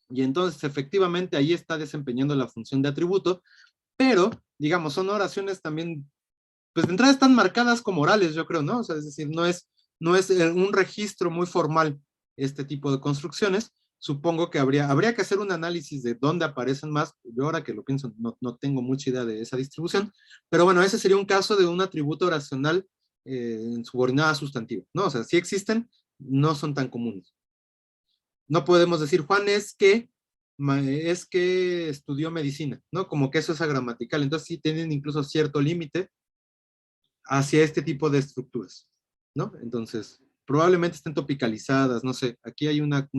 Y entonces efectivamente ahí está desempeñando la función de atributo, pero digamos son oraciones también, pues de entrada están marcadas como orales, yo creo, ¿no? O sea, es decir, no es un registro muy formal este tipo de construcciones. Supongo que habría que hacer un análisis de dónde aparecen más. Yo ahora que lo pienso, no tengo mucha idea de esa distribución, pero bueno, ese sería un caso de un atributo oracional en subordinada sustantiva, ¿no? O sea, sí existen, no son tan comunes. No podemos decir, Juan es que estudió medicina, ¿no? Como que eso es agramatical. Entonces sí tienen incluso cierto límite hacia este tipo de estructuras, ¿no? Entonces, probablemente estén topicalizadas, no sé, aquí hay una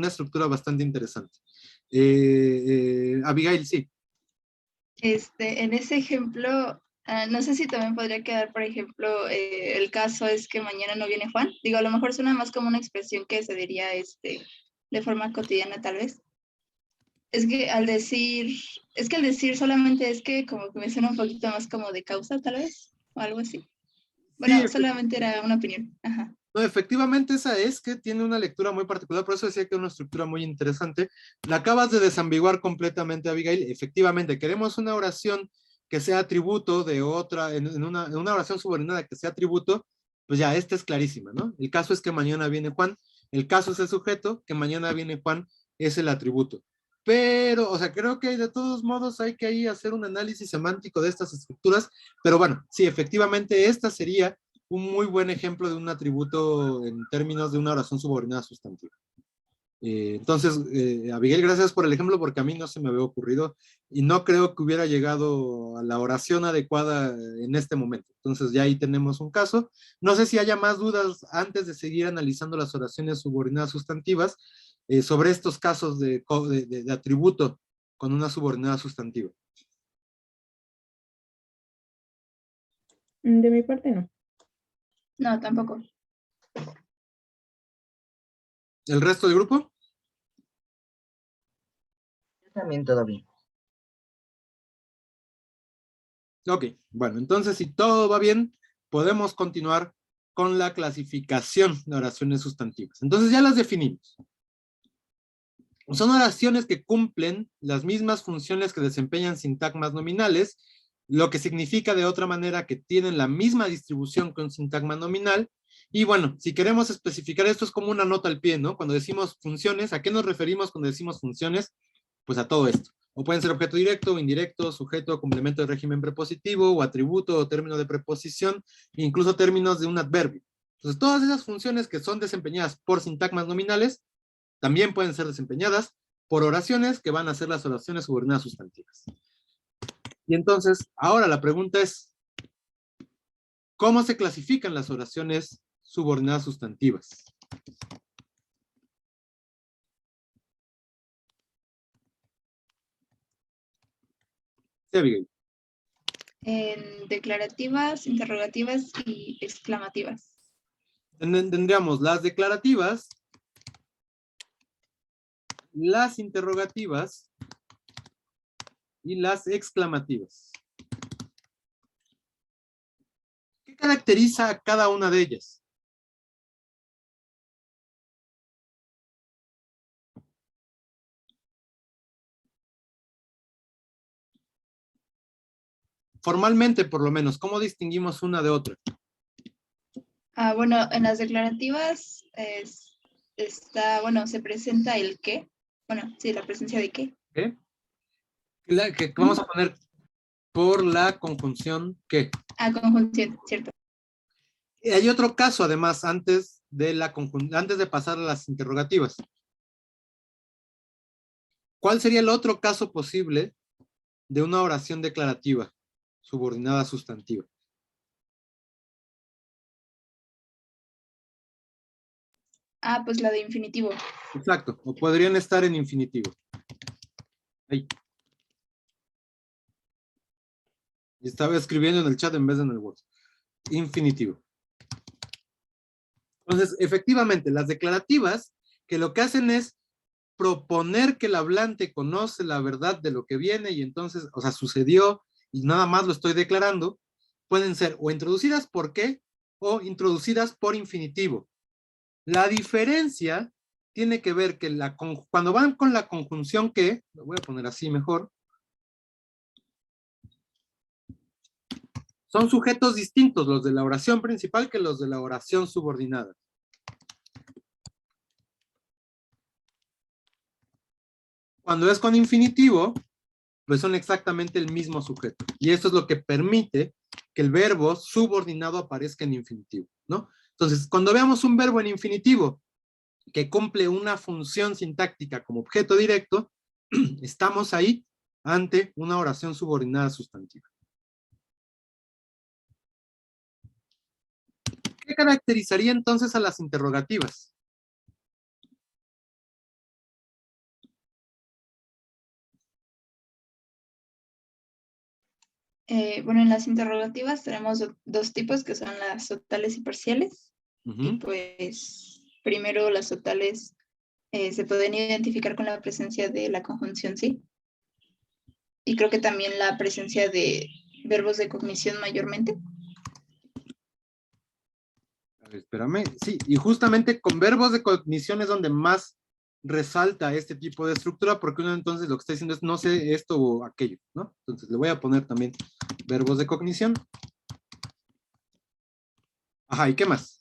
estructura bastante interesante. Abigail, sí. En ese ejemplo, no sé si también podría quedar, por ejemplo, el caso es que mañana no viene Juan. Digo, a lo mejor suena más como una expresión que se diría de forma cotidiana, tal vez. Es que al decir solamente es que como que me suena un poquito más como de causa, tal vez, o algo así. Bueno, Sí, solamente era una opinión. Ajá. no, efectivamente esa es que tiene una lectura muy particular, por eso decía que es una estructura muy interesante. La acabas de desambiguar completamente, Abigail. Efectivamente, queremos una oración que sea atributo de otra, en una oración subordinada que sea atributo, pues ya, esta es clarísima, ¿no? El caso es que mañana viene Juan, el caso es el sujeto, que mañana viene Juan es el atributo. Pero, o sea, creo que de todos modos hay que ahí hacer un análisis semántico de estas estructuras, pero bueno, sí, efectivamente esta sería un muy buen ejemplo de un atributo en términos de una oración subordinada sustantiva. Entonces, Abigail, gracias por el ejemplo porque a mí no se me había ocurrido y no creo que hubiera llegado a la oración adecuada en este momento. Entonces ya ahí tenemos un caso. No sé si haya más dudas antes de seguir analizando las oraciones subordinadas sustantivas sobre estos casos de atributo con una subordinada sustantiva. De mi parte no. No, tampoco. ¿El resto del grupo? Yo también todo bien. Ok, bueno, entonces si todo va bien, podemos continuar con la clasificación de oraciones sustantivas. Entonces ya las definimos. Son oraciones que cumplen las mismas funciones que desempeñan sintagmas nominales, lo que significa de otra manera que tienen la misma distribución que un sintagma nominal. Y bueno, si queremos especificar esto es como una nota al pie, ¿no? Cuando decimos funciones, ¿a qué nos referimos cuando decimos funciones? Pues a todo esto. O pueden ser objeto directo o indirecto, sujeto, complemento de régimen prepositivo, o atributo o término de preposición, incluso términos de un adverbio. Entonces, todas esas funciones que son desempeñadas por sintagmas nominales también pueden ser desempeñadas por oraciones que van a ser las oraciones subordinadas sustantivas. Y entonces, ahora la pregunta es, ¿cómo se clasifican las oraciones subordinadas sustantivas? Sí, Abigail. En declarativas, interrogativas y exclamativas. Tendríamos las declarativas, las interrogativas y las exclamativas. ¿Qué caracteriza a cada una de ellas? Formalmente, por lo menos, ¿cómo distinguimos una de otra? Bueno, en las declarativas se presenta el qué. Bueno, sí, la presencia de qué. ¿Qué? Que vamos a poner por la conjunción ¿qué? Conjunción, cierto. Y hay otro caso, además, antes de pasar a las interrogativas. ¿Cuál sería el otro caso posible de una oración declarativa subordinada sustantiva? Pues la de infinitivo. Exacto, o podrían estar en infinitivo. Ahí. Y estaba escribiendo en el chat en vez de en el Word. Infinitivo. Entonces, efectivamente, las declarativas que lo que hacen es proponer que el hablante conoce la verdad de lo que viene y entonces, o sea, sucedió y nada más lo estoy declarando, pueden ser o introducidas por qué o introducidas por infinitivo. La diferencia tiene que ver que cuando van con la conjunción que, lo voy a poner así mejor, son sujetos distintos los de la oración principal que los de la oración subordinada. Cuando es con infinitivo, pues son exactamente el mismo sujeto. Y esto es lo que permite que el verbo subordinado aparezca en infinitivo, ¿no? Entonces, cuando veamos un verbo en infinitivo que cumple una función sintáctica como objeto directo, estamos ahí ante una oración subordinada sustantiva. ¿Qué caracterizaría entonces a las interrogativas? En las interrogativas tenemos dos tipos que son las totales y parciales. Y pues primero las totales se pueden identificar con la presencia de la conjunción sí. Y creo que también la presencia de verbos de cognición mayormente. A ver, espérame. Sí, y justamente con verbos de cognición es donde más resalta este tipo de estructura, porque uno entonces lo que está diciendo es no sé esto o aquello, ¿no? Entonces le voy a poner también verbos de cognición. Ajá, ¿y qué más?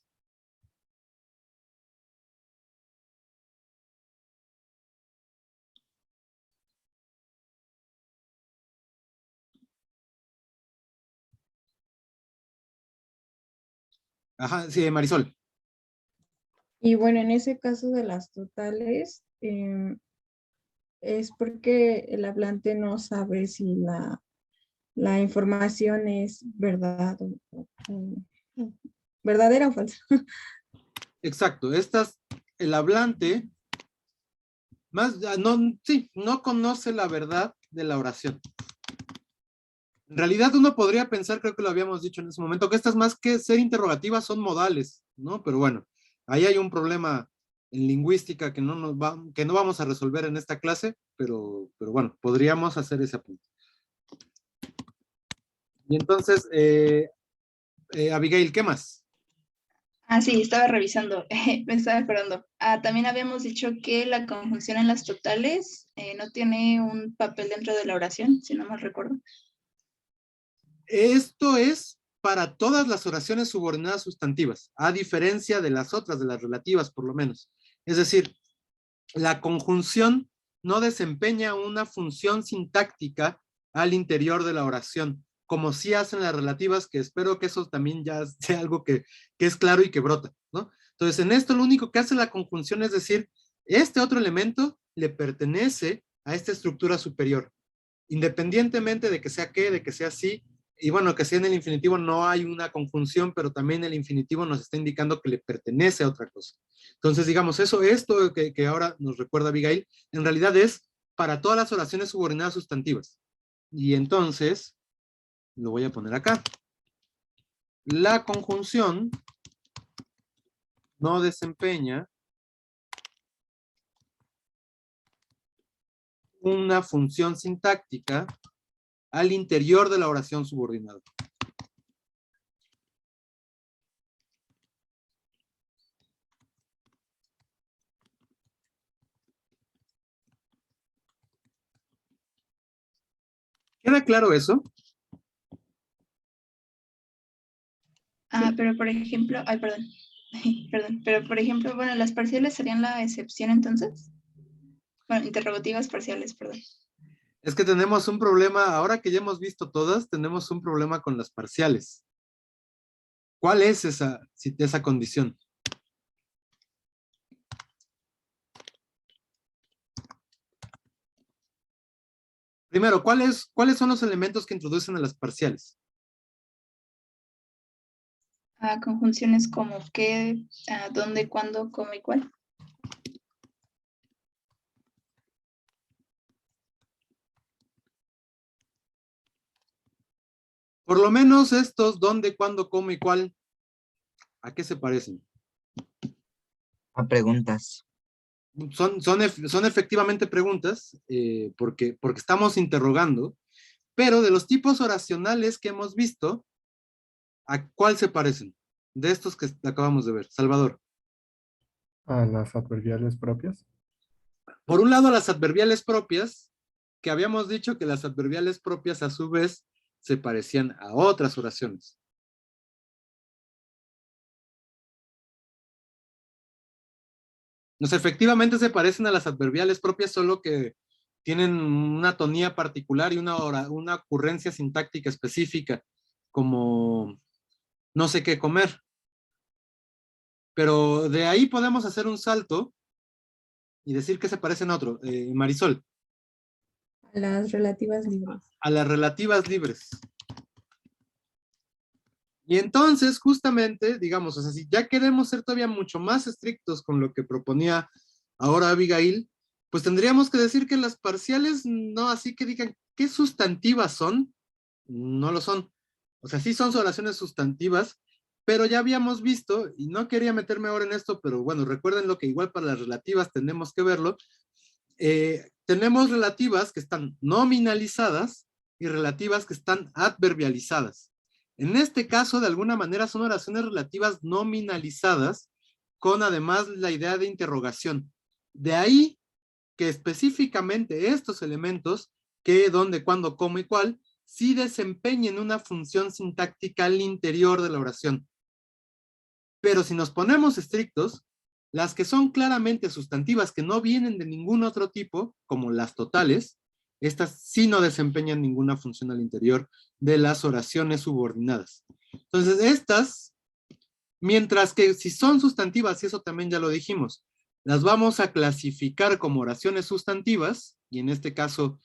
Ajá, sí, Marisol. Y bueno, en ese caso de las totales, es porque el hablante no sabe si la información es verdad verdadera o falsa. Exacto, el hablante, no conoce la verdad de la oración. En realidad uno podría pensar, creo que lo habíamos dicho en ese momento, que estas más que ser interrogativas son modales, ¿no? Pero bueno, ahí hay un problema en lingüística que no vamos a resolver en esta clase, pero bueno, podríamos hacer ese apunte. Y entonces, Abigail, ¿qué más? Sí, estaba revisando, me estaba acordando. También habíamos dicho que la conjunción en las totales no tiene un papel dentro de la oración, si no mal recuerdo. Esto es para todas las oraciones subordinadas sustantivas, a diferencia de las otras, de las relativas por lo menos. Es decir, la conjunción no desempeña una función sintáctica al interior de la oración, como sí hacen las relativas, que espero que eso también ya sea algo que es claro y que brota, ¿no? Entonces, en esto lo único que hace la conjunción es decir, este otro elemento le pertenece a esta estructura superior, independientemente de que sea qué, de que sea sí, y bueno, que sea en el infinitivo no hay una conjunción, pero también el infinitivo nos está indicando que le pertenece a otra cosa. Entonces, digamos, esto que ahora nos recuerda Abigail, en realidad es para todas las oraciones subordinadas sustantivas. Y entonces, lo voy a poner acá. La conjunción no desempeña una función sintáctica al interior de la oración subordinada. ¿Queda claro eso? Pero por ejemplo, ay, perdón. Perdón, pero por ejemplo, bueno, las parciales serían la excepción entonces. Bueno, interrogativas parciales, perdón. Es que tenemos un problema, ahora que ya hemos visto todas, tenemos un problema con las parciales. ¿Cuál es esa condición? Primero, ¿cuáles son los elementos que introducen a las parciales? Conjunciones como qué, dónde, cuándo, cómo y cuál. Por lo menos estos, dónde, cuándo, cómo y cuál, ¿a qué se parecen? A preguntas. Son efectivamente preguntas, porque estamos interrogando, pero de los tipos oracionales que hemos visto, ¿a cuál se parecen? De estos que acabamos de ver. Salvador. A las adverbiales propias. Por un lado, las adverbiales propias, que habíamos dicho que las adverbiales propias a su vez se parecían a otras oraciones. Efectivamente se parecen a las adverbiales propias, solo que tienen una tonía particular y una ocurrencia sintáctica específica, como no sé qué comer. Pero de ahí podemos hacer un salto y decir que se parecen a otro. Marisol. A las relativas libres. A las relativas libres. Y entonces, justamente, digamos, o sea, si ya queremos ser todavía mucho más estrictos con lo que proponía ahora Abigail, pues tendríamos que decir que las parciales, no así que digan qué sustantivas son, no lo son. O sea, sí son oraciones sustantivas, pero ya habíamos visto, y no quería meterme ahora en esto, pero bueno, recuerden lo que igual para las relativas tenemos que verlo. Tenemos relativas que están nominalizadas y relativas que están adverbializadas. En este caso, de alguna manera, son oraciones relativas nominalizadas, con además la idea de interrogación. De ahí que específicamente estos elementos, qué, dónde, cuándo, cómo y cuál, sí desempeñen una función sintáctica al interior de la oración. Pero si nos ponemos estrictos, las que son claramente sustantivas, que no vienen de ningún otro tipo, como las totales, estas sí no desempeñan ninguna función al interior de las oraciones subordinadas. Entonces, estas, mientras que si son sustantivas, y eso también ya lo dijimos, las vamos a clasificar como oraciones sustantivas, y en este caso,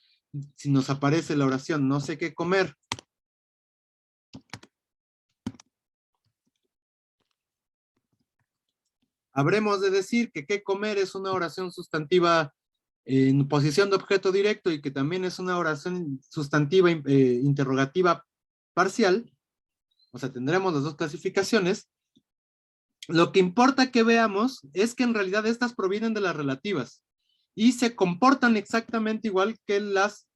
si nos aparece la oración no sé qué comer, habremos de decir que qué comer es una oración sustantiva en posición de objeto directo y que también es una oración sustantiva interrogativa parcial. O sea, tendremos las dos clasificaciones. Lo que importa que veamos es que en realidad estas provienen de las relativas y se comportan exactamente igual que las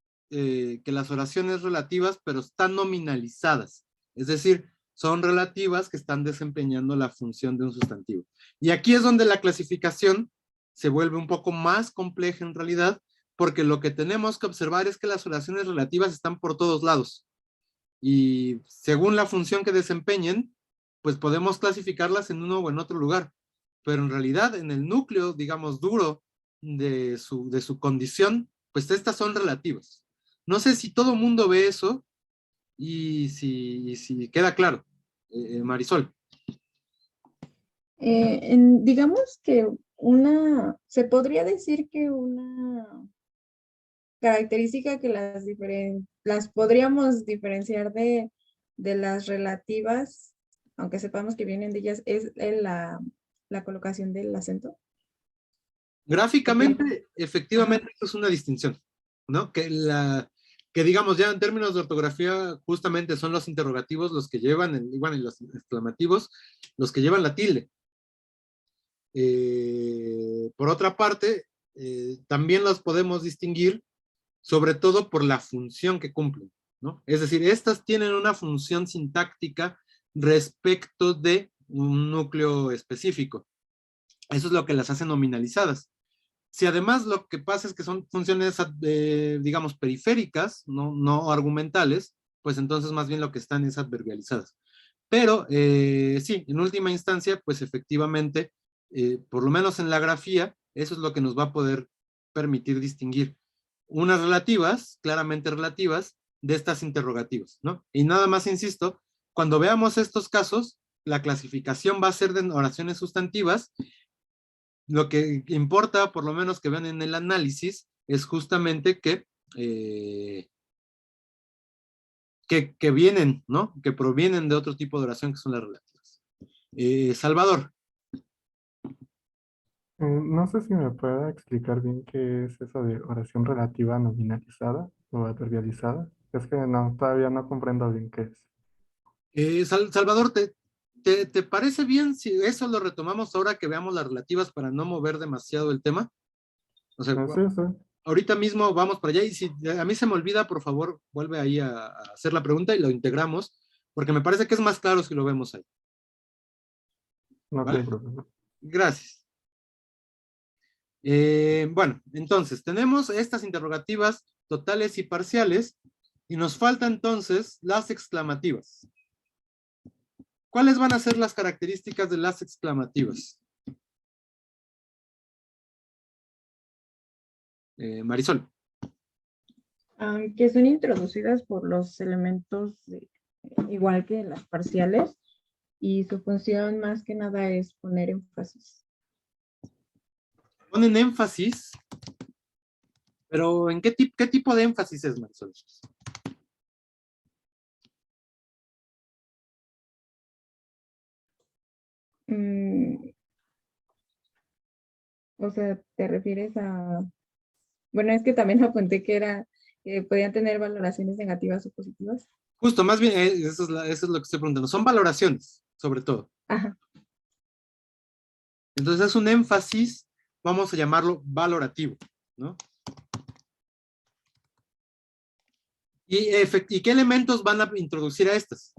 oraciones relativas, pero están nominalizadas. Es decir, son relativas que están desempeñando la función de un sustantivo. Y aquí es donde la clasificación se vuelve un poco más compleja en realidad, porque lo que tenemos que observar es que las oraciones relativas están por todos lados. Y según la función que desempeñen, pues podemos clasificarlas en uno o en otro lugar. Pero en realidad, en el núcleo, digamos, duro de su condición, pues estas son relativas. No sé si todo mundo ve eso y si queda claro. Marisol. Digamos que se podría decir que una característica que las podríamos diferenciar de las relativas, aunque sepamos que vienen de ellas, es la colocación del acento. Gráficamente, efectivamente, eso es una distinción, ¿no? Que que digamos ya en términos de ortografía, justamente son los interrogativos los que llevan, y los exclamativos, los que llevan la tilde. Por otra parte, también los podemos distinguir, sobre todo por la función que cumplen, ¿no? Es decir, estas tienen una función sintáctica respecto de un núcleo específico. Eso es lo que las hace nominalizadas. Si además lo que pasa es que son funciones, digamos, periféricas, no argumentales, pues entonces más bien lo que están es adverbializadas. Pero sí, en última instancia, pues efectivamente, por lo menos en la grafía, eso es lo que nos va a poder permitir distinguir unas relativas, claramente relativas, de estas interrogativas, ¿no? Y nada más insisto, cuando veamos estos casos, la clasificación va a ser de oraciones sustantivas. Lo que importa, por lo menos que vean en el análisis, es justamente que vienen, ¿no? Que provienen de otro tipo de oración que son las relativas. Salvador. No sé si me puede explicar bien qué es eso de oración relativa nominalizada o adverbializada. Es que no, todavía no comprendo bien qué es. Salvador, ¿te parece bien si eso lo retomamos ahora que veamos las relativas para no mover demasiado el tema? O sea, Sí, sí. ahorita mismo vamos para allá y si a mí se me olvida, por favor, vuelve ahí a hacer la pregunta y lo integramos, porque me parece que es más claro si lo vemos ahí. No ¿Vale? hay problema. Gracias. Bueno, entonces, tenemos estas interrogativas totales y parciales, y nos faltan entonces las exclamativas. ¿Cuáles van a ser las características de las exclamativas? Marisol. Que son introducidas por los elementos igual que las parciales, y su función más que nada es poner énfasis. Ponen énfasis, pero ¿en qué tipo de énfasis es, Marisol? O sea, ¿te refieres a...? Bueno, es que también apunté que podían tener valoraciones negativas o positivas. Justo, más bien, eso es lo que estoy preguntando. Son valoraciones, sobre todo. Ajá. Entonces es un énfasis, vamos a llamarlo valorativo, ¿no? ¿Y qué elementos van a introducir a estas?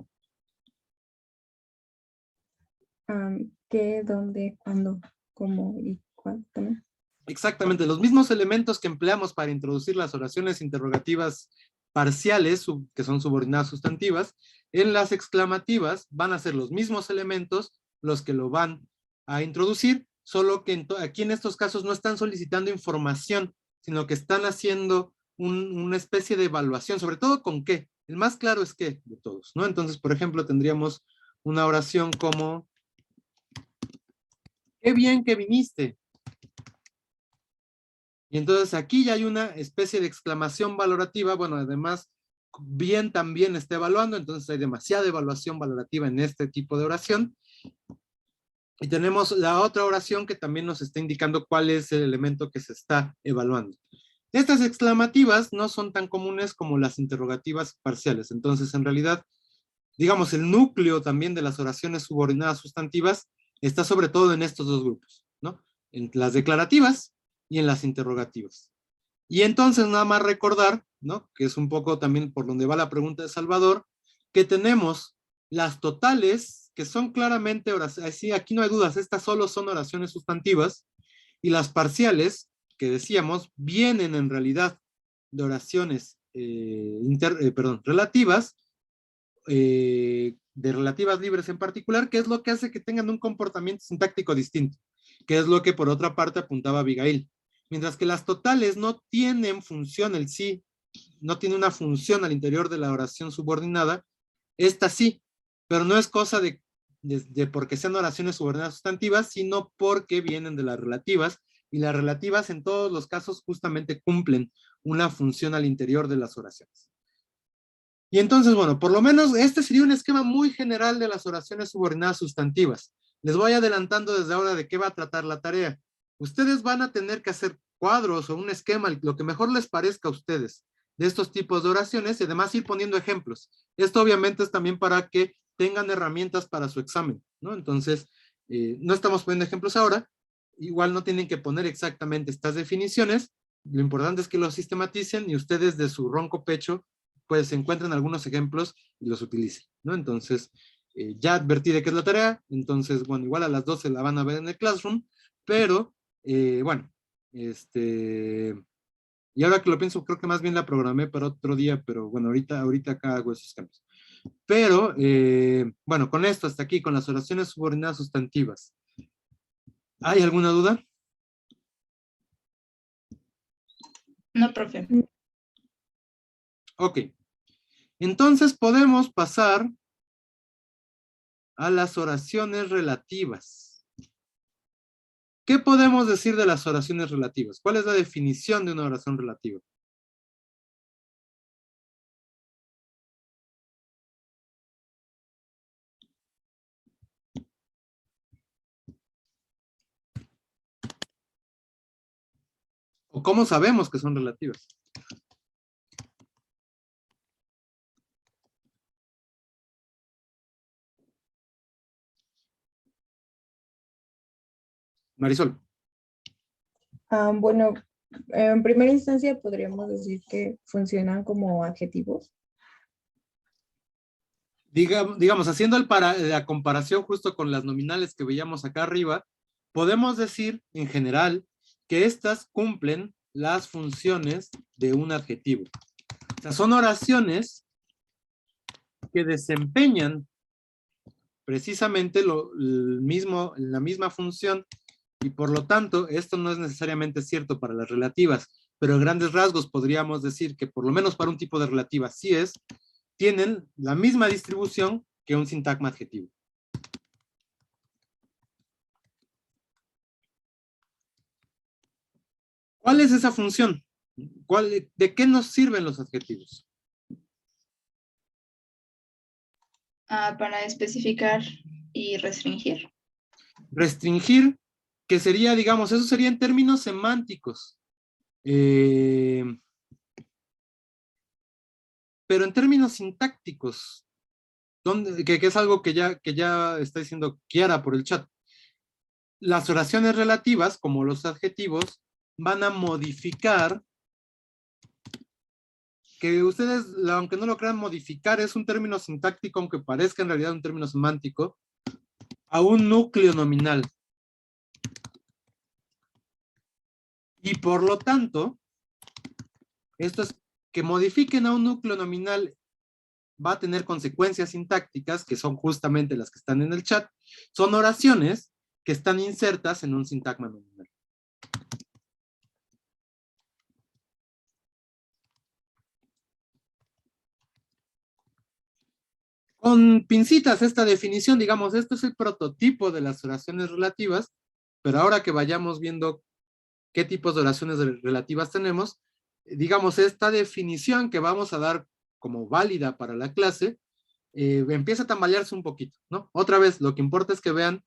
¿Qué, dónde, cuándo, cómo y cuándo también? Exactamente, los mismos elementos que empleamos para introducir las oraciones interrogativas parciales, que son subordinadas sustantivas, en las exclamativas van a ser los mismos elementos los que lo van a introducir, solo que aquí en estos casos no están solicitando información, sino que están haciendo una especie de evaluación, sobre todo con qué. El más claro es qué de todos, ¿no? Entonces, por ejemplo, tendríamos una oración como, qué bien que viniste. Y entonces aquí ya hay una especie de exclamación valorativa, bueno, además, bien también está evaluando, entonces hay demasiada evaluación valorativa en este tipo de oración. Y tenemos la otra oración que también nos está indicando cuál es el elemento que se está evaluando. Estas exclamativas no son tan comunes como las interrogativas parciales, entonces en realidad, digamos, el núcleo también de las oraciones subordinadas sustantivas está sobre todo en estos dos grupos, ¿no? En las declarativas y en las interrogativas. Y entonces nada más recordar, ¿no? Que es un poco también por donde va la pregunta de Salvador, que tenemos las totales, que son claramente oraciones, sí, aquí no hay dudas, estas solo son oraciones sustantivas, y las parciales, que decíamos, vienen en realidad de oraciones relativas, de relativas libres en particular, que es lo que hace que tengan un comportamiento sintáctico distinto, que es lo que por otra parte apuntaba Abigail. Mientras que las totales no tienen función, el sí no tiene una función al interior de la oración subordinada, esta sí, pero no es cosa de porque sean oraciones subordinadas sustantivas, sino porque vienen de las relativas, y las relativas en todos los casos justamente cumplen una función al interior de las oraciones. Y entonces, bueno, por lo menos este sería un esquema muy general de las oraciones subordinadas sustantivas. Les voy adelantando desde ahora de qué va a tratar la tarea. Ustedes van a tener que hacer cuadros o un esquema, lo que mejor les parezca a ustedes, de estos tipos de oraciones y además ir poniendo ejemplos. Esto obviamente es también para que tengan herramientas para su examen, ¿no? Entonces, no estamos poniendo ejemplos ahora, igual no tienen que poner exactamente estas definiciones, lo importante es que los sistematicen y ustedes de su ronco pecho, pues encuentren algunos ejemplos y los utilicen, ¿no? Entonces, ya advertí de qué es la tarea, entonces, bueno, igual a las 12 la van a ver en el Classroom, pero, bueno, y ahora que lo pienso, creo que más bien la programé para otro día, pero bueno, ahorita acá hago esos cambios. Pero, bueno, con esto hasta aquí, con las oraciones subordinadas sustantivas. ¿Hay alguna duda? No, profe. Ok. Entonces podemos pasar a las oraciones relativas. ¿Qué podemos decir de las oraciones relativas? ¿Cuál es la definición de una oración relativa? ¿O cómo sabemos que son relativas? Marisol. Bueno, en primera instancia podríamos decir que funcionan como adjetivos. Digamos, haciendo la comparación justo con las nominales que veíamos acá arriba, podemos decir en general que estas cumplen las funciones de un adjetivo. O sea, son oraciones que desempeñan precisamente la misma función y por lo tanto esto no es necesariamente cierto para las relativas, pero en grandes rasgos podríamos decir que por lo menos para un tipo de relativa sí tienen la misma distribución que un sintagma adjetivo. ¿Cuál es esa función? ¿De qué nos sirven los adjetivos? Para especificar y restringir. Restringir, que sería, digamos, eso sería en términos semánticos. Pero en términos sintácticos, que es algo que ya está diciendo Kiara por el chat. Las oraciones relativas, como los adjetivos, van a modificar, que ustedes, aunque no lo crean, modificar es un término sintáctico, aunque parezca en realidad un término semántico, a un núcleo nominal. Y por lo tanto, esto es que modifiquen a un núcleo nominal va a tener consecuencias sintácticas, que son justamente las que están en el chat. Son oraciones que están insertas en un sintagma nominal. Con pincitas esta definición, digamos, esto es el prototipo de las oraciones relativas, pero ahora que vayamos viendo qué tipos de oraciones relativas tenemos, digamos, esta definición que vamos a dar como válida para la clase, empieza a tambalearse un poquito, ¿no? Otra vez, lo que importa es que vean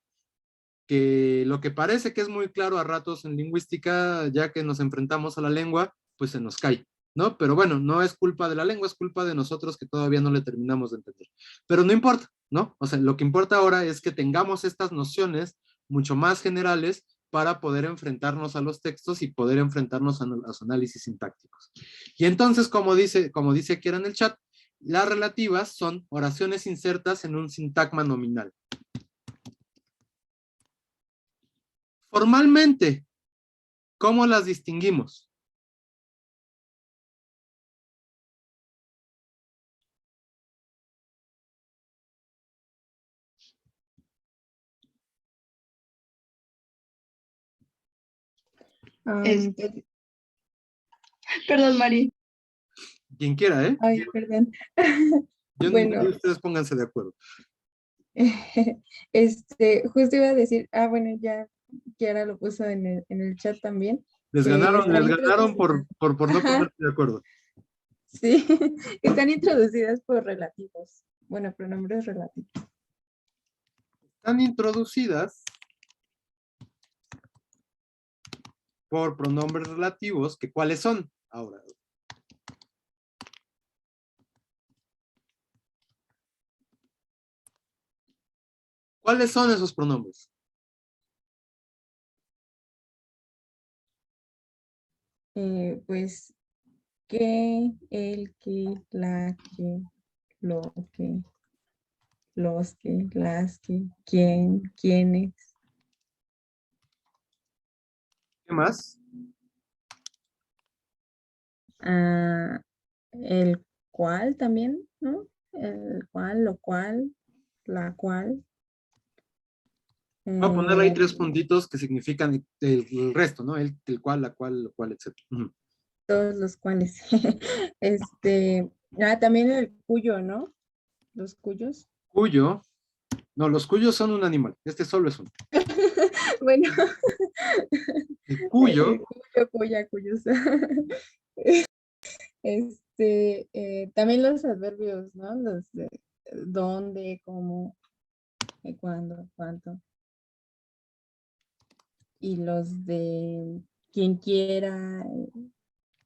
que lo que parece que es muy claro a ratos en lingüística, ya que nos enfrentamos a la lengua, pues se nos cae, ¿no? Pero bueno, no es culpa de la lengua, es culpa de nosotros que todavía no le terminamos de entender. Pero no importa, ¿no? O sea, lo que importa ahora es que tengamos estas nociones mucho más generales para poder enfrentarnos a los textos y poder enfrentarnos a los análisis sintácticos. Y entonces, como dice aquí en el chat, las relativas son oraciones insertas en un sintagma nominal. Formalmente, ¿cómo las distinguimos? Este- Perdón, Mari. Quien quiera, ¿eh? Ay, perdón. Bueno, Ustedes pónganse de acuerdo. justo iba a decir, bueno, ya Kiara lo puso en el chat también. Les que ganaron están por no ponerse de acuerdo. Sí, están introducidas por relativos. Bueno, pronombres relativos. Están introducidas por pronombres relativos, que ¿cuáles son? Ahora, ¿Cuáles son esos pronombres? Pues que, el que, la que, lo que, los que, las que, quién, quiénes. ¿Qué más? Ah, el cual también, ¿no? El cual, lo cual, la cual. Voy a ponerle ahí 3 eh, puntitos que significan el resto, ¿no? El cual, la cual, lo cual, etc. Ujú. todos los cuales. También el cuyo, ¿no? Los cuyos. Cuyo. No, los cuyos son un animal. Este solo es uno. Bueno, El cuyo. cuyo, cuya, cuyos. También los adverbios, ¿no? Los de dónde, cómo, cuándo, cuánto. Y los de quien quiera,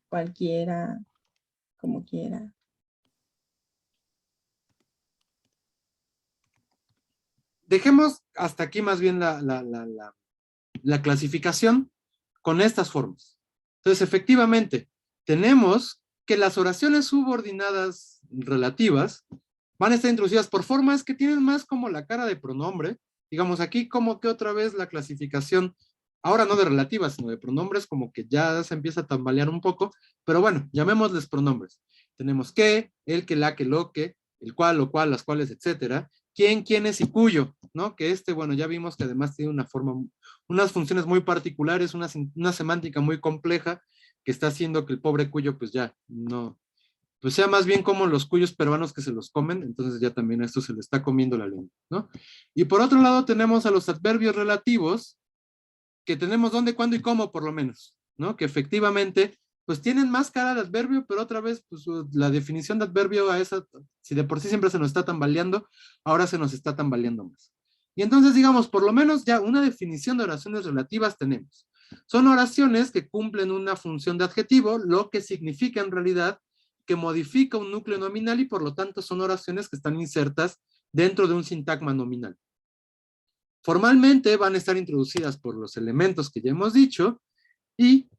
cualquiera, como quiera. Dejemos hasta aquí más bien la clasificación con estas formas. Entonces, efectivamente, tenemos que las oraciones subordinadas relativas van a estar introducidas por formas que tienen más como la cara de pronombre. Digamos, aquí como que otra vez la clasificación, ahora no de relativas, sino de pronombres, como que ya se empieza a tambalear un poco, pero bueno, llamémosles pronombres. Tenemos que, el, que, la, que, lo, que, el cual, lo cual, las cuales, etcétera. Quién, quiénes y cuyo, ¿no? Que bueno, ya vimos que además tiene una forma, unas funciones muy particulares, una semántica muy compleja, que está haciendo que el pobre cuyo, pues ya, no, pues sea más bien como los cuyos peruanos que se los comen, entonces ya también a esto se le está comiendo la lengua, ¿no? Y por otro lado tenemos a los adverbios relativos, que tenemos dónde, cuándo y cómo, por lo menos, ¿no? Que efectivamente, pues tienen más cara de adverbio, pero otra vez, pues la definición de adverbio a esa, si de por sí siempre se nos está tambaleando, ahora se nos está tambaleando más. Y entonces, digamos, por lo menos ya una definición de oraciones relativas tenemos. Son oraciones que cumplen una función de adjetivo, lo que significa en realidad que modifica un núcleo nominal y por lo tanto son oraciones que están insertas dentro de un sintagma nominal. Formalmente van a estar introducidas por los elementos que ya hemos dicho. ¿Y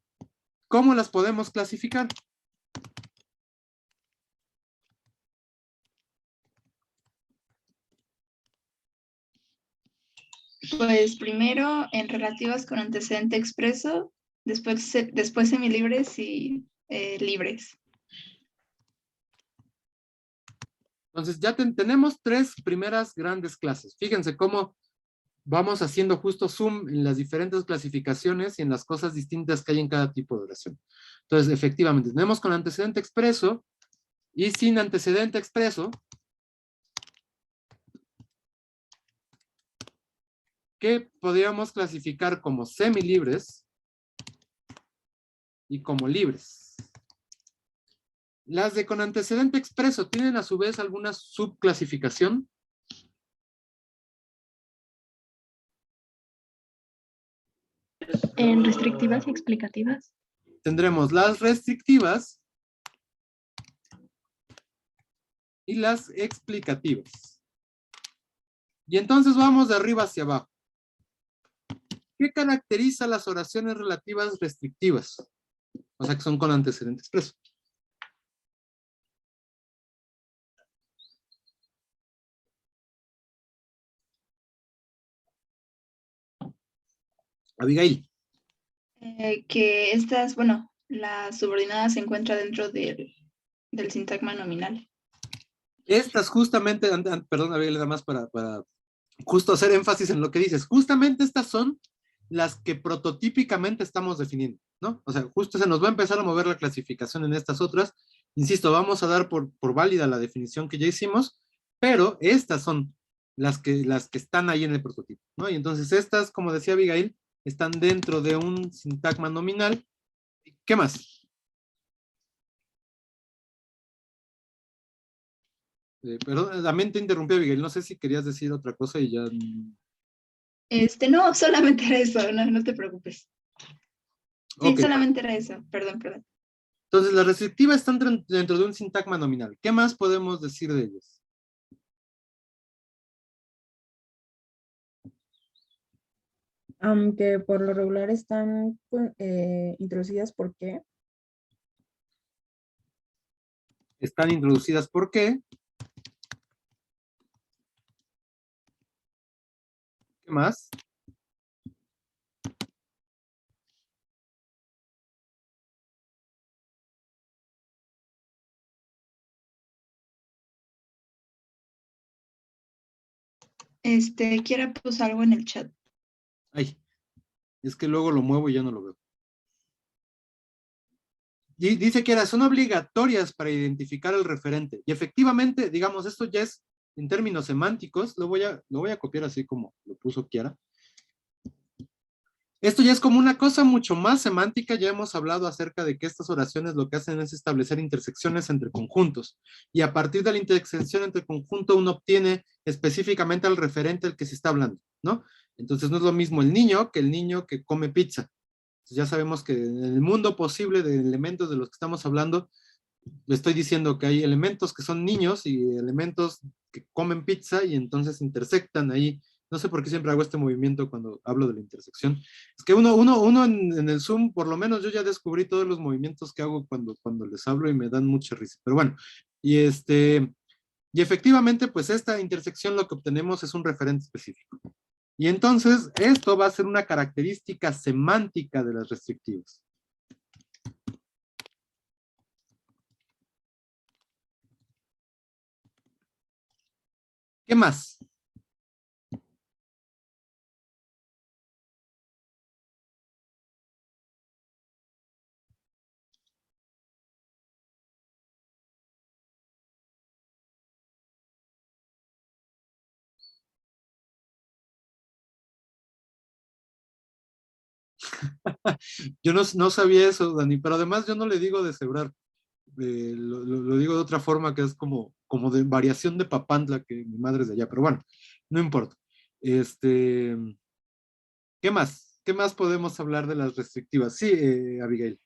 cómo las podemos clasificar? Pues primero en relativas con antecedente expreso, después semilibres y libres. Entonces ya tenemos 3 primeras grandes clases. Fíjense cómo vamos haciendo justo zoom en las diferentes clasificaciones y en las cosas distintas que hay en cada tipo de oración. Entonces, efectivamente, tenemos con antecedente expreso y sin antecedente expreso, que podríamos clasificar como semilibres y como libres. Las de con antecedente expreso tienen a su vez alguna subclasificación. En restrictivas y explicativas. Tendremos las restrictivas y las explicativas. Y entonces vamos de arriba hacia abajo. ¿Qué caracteriza las oraciones relativas restrictivas? O sea, que son con antecedente expreso. Abigail. Que estas, bueno, la subordinada se encuentra dentro del sintagma nominal. Estas justamente, perdón, Abigail, nada más para justo hacer énfasis en lo que dices. Justamente estas son las que prototípicamente estamos definiendo, ¿no? O sea, justo se nos va a empezar a mover la clasificación en estas otras. Insisto, vamos a dar por válida la definición que ya hicimos, pero estas son las que están ahí en el prototipo, ¿no? Y entonces estas, como decía Abigail, están dentro de un sintagma nominal. ¿Qué más? Perdón, también te interrumpí, Abigail, no sé si querías decir otra cosa y ya... No, solamente era eso, no te preocupes. Sí, Ok, solamente era eso, perdón. entonces las restrictivas están dentro de un sintagma nominal. ¿Qué más podemos decir de ellas? Aunque por lo regular están introducidas por qué. Están introducidas ¿por qué? ¿Qué más? Kiara puso algo en el chat. Ay, es que luego lo muevo y ya no lo veo. Dice que son obligatorias para identificar el referente. Y efectivamente, digamos, esto ya es en términos semánticos, lo voy a copiar así como lo puso Kiara. Esto ya es como una cosa mucho más semántica. Ya hemos hablado acerca de que estas oraciones lo que hacen es establecer intersecciones entre conjuntos. Y a partir de la intersección entre conjunto uno obtiene específicamente al referente del que se está hablando, ¿no? Entonces no es lo mismo el niño que come pizza. Ya sabemos que en el mundo posible de elementos de los que estamos hablando, le estoy diciendo que hay elementos que son niños y elementos que comen pizza y entonces intersectan ahí. No sé por qué siempre hago este movimiento cuando hablo de la intersección. Es que uno en el Zoom, por lo menos yo ya descubrí todos los movimientos que hago cuando les hablo y me dan mucha risa. Pero bueno, y efectivamente, pues esta intersección lo que obtenemos es un referente específico. Y entonces, esto va a ser una característica semántica de las restrictivas. ¿Qué más? Yo no sabía eso, Dani, pero además yo no le digo deshebrar. Lo digo de otra forma que es como de variación de Papantla, que mi madre es de allá, pero bueno, no importa. ¿Qué más? ¿Qué más podemos hablar de las restrictivas? Sí, Abigail.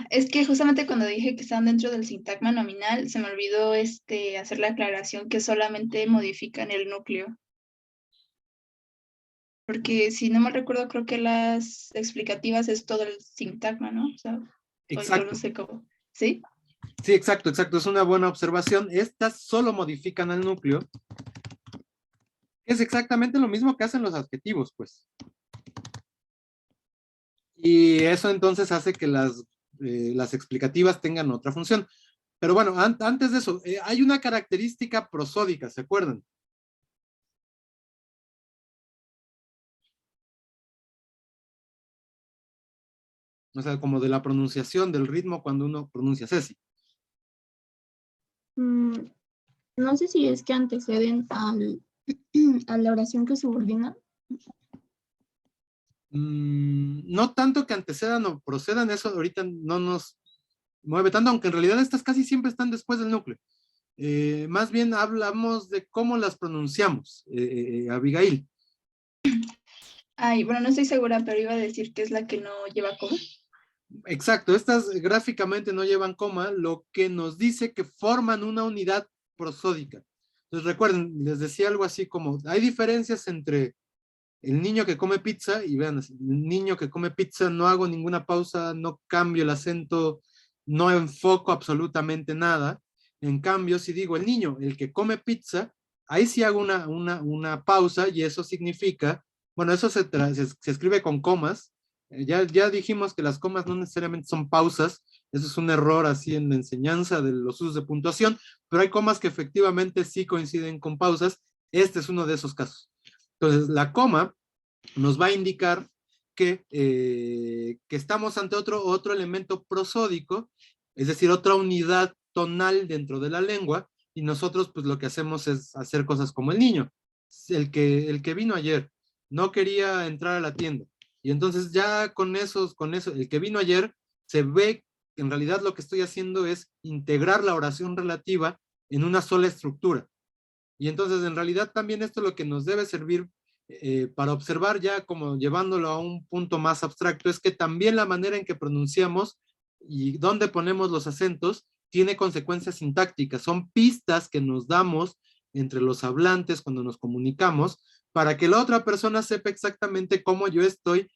Es que justamente cuando dije que estaban dentro del sintagma nominal, se me olvidó hacer la aclaración que solamente modifican el núcleo. Porque si no me recuerdo, creo que las explicativas es todo el sintagma, ¿no? O sea, Exacto. yo no sé cómo. ¿Sí? Sí, exacto. Es una buena observación. Estas solo modifican al núcleo. Es exactamente lo mismo que hacen los adjetivos, pues. Y eso entonces hace que las explicativas tengan otra función. Pero bueno, antes de eso, hay una característica prosódica, ¿se acuerdan? O sea, como de la pronunciación, del ritmo cuando uno pronuncia Ceci. No sé si es que anteceden a la oración que subordina. No tanto que antecedan o procedan, eso ahorita no nos mueve tanto, aunque en realidad estas casi siempre están después del núcleo. Más bien hablamos de cómo las pronunciamos, Abigail. Ay, bueno, no estoy segura, pero iba a decir que es la que no lleva coma. Exacto, estas gráficamente no llevan coma, lo que nos dice que forman una unidad prosódica. Entonces recuerden, les decía algo así como, hay diferencias entre el niño que come pizza, y vean, el niño que come pizza no hago ninguna pausa, no cambio el acento, no enfoco absolutamente nada. En cambio, si digo el niño, el que come pizza, ahí sí hago una pausa y eso significa, bueno, eso se escribe con comas. Ya dijimos que las comas no necesariamente son pausas, eso es un error así en la enseñanza de los usos de puntuación, pero hay comas que efectivamente sí coinciden con pausas. Este es uno de esos casos. Entonces, la coma nos va a indicar que estamos ante otro elemento prosódico, es decir, otra unidad tonal dentro de la lengua, y nosotros pues lo que hacemos es hacer cosas como el niño, el que vino ayer, no quería entrar a la tienda, y entonces ya con eso, el que vino ayer, se ve que en realidad lo que estoy haciendo es integrar la oración relativa en una sola estructura. Y entonces en realidad también esto es lo que nos debe servir para observar ya como llevándolo a un punto más abstracto, es que también la manera en que pronunciamos y dónde ponemos los acentos tiene consecuencias sintácticas, son pistas que nos damos entre los hablantes cuando nos comunicamos, para que la otra persona sepa exactamente cómo yo estoy,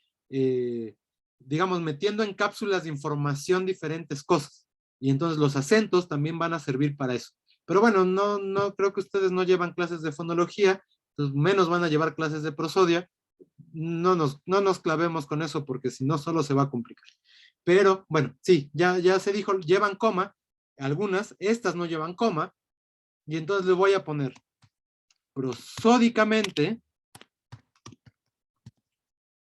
digamos, metiendo en cápsulas de información diferentes cosas. Y entonces los acentos también van a servir para eso. Pero bueno, no creo que ustedes no llevan clases de fonología, entonces menos van a llevar clases de prosodia. No nos clavemos con eso porque si no solo se va a complicar. Pero bueno, sí, ya se dijo, llevan coma, algunas, estas no llevan coma, y entonces le voy a poner prosódicamente,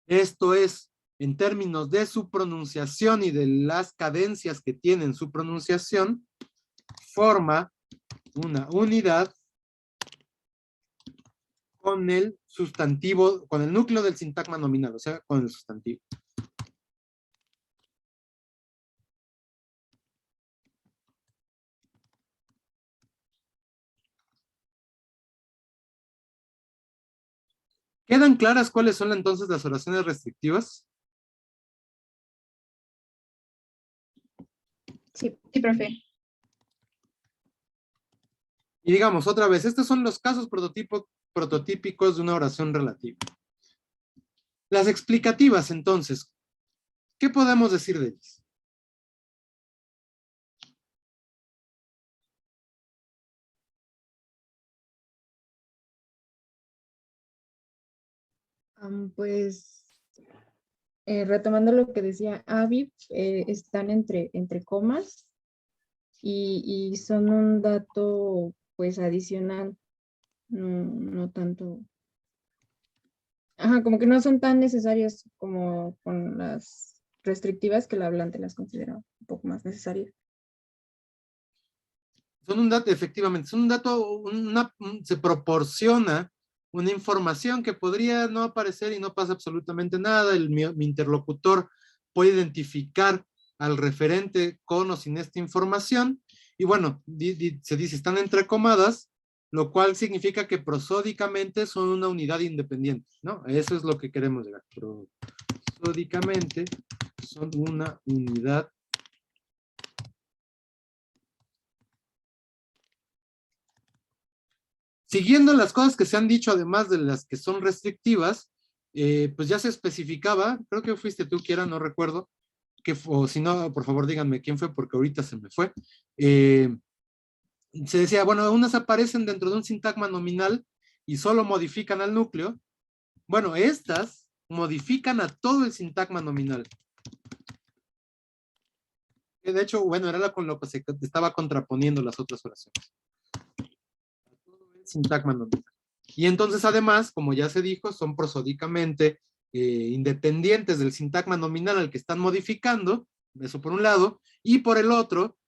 esto es, en términos de su pronunciación y de las cadencias que tienen su pronunciación, forma una unidad con el sustantivo, con el núcleo del sintagma nominal, o sea, con el sustantivo. ¿Quedan claras cuáles son entonces las oraciones restrictivas? Sí, profe. Y digamos otra vez, estos son los casos prototípicos de una oración relativa. Las explicativas, entonces, ¿qué podemos decir de ellas? Pues, retomando lo que decía Avi, están entre comas y son un dato, pues, adicional, no tanto. Ajá, como que no son tan necesarias como con las restrictivas que el hablante las considera un poco más necesarias. Son un dato, efectivamente, son un dato, se proporciona una información que podría no aparecer y no pasa absolutamente nada. Mi interlocutor puede identificar al referente con o sin esta información. Y bueno, se dice, están entrecomadas, lo cual significa que prosódicamente son una unidad independiente, ¿no? Eso es lo que queremos llegar. Prosódicamente son una unidad siguiendo las cosas que se han dicho, además de las que son restrictivas, pues ya se especificaba, creo que fuiste tú, Kiera, no recuerdo, o si no, por favor díganme quién fue, porque ahorita se me fue. Se decía, bueno, unas aparecen dentro de un sintagma nominal y solo modifican al núcleo. Bueno, estas modifican a todo el sintagma nominal. De hecho, bueno, era con lo que se estaba contraponiendo las otras oraciones. Sintagma nominal. Y entonces, además, como ya se dijo, son prosódicamente independientes del sintagma nominal al que están modificando, eso por un lado, y por el otro,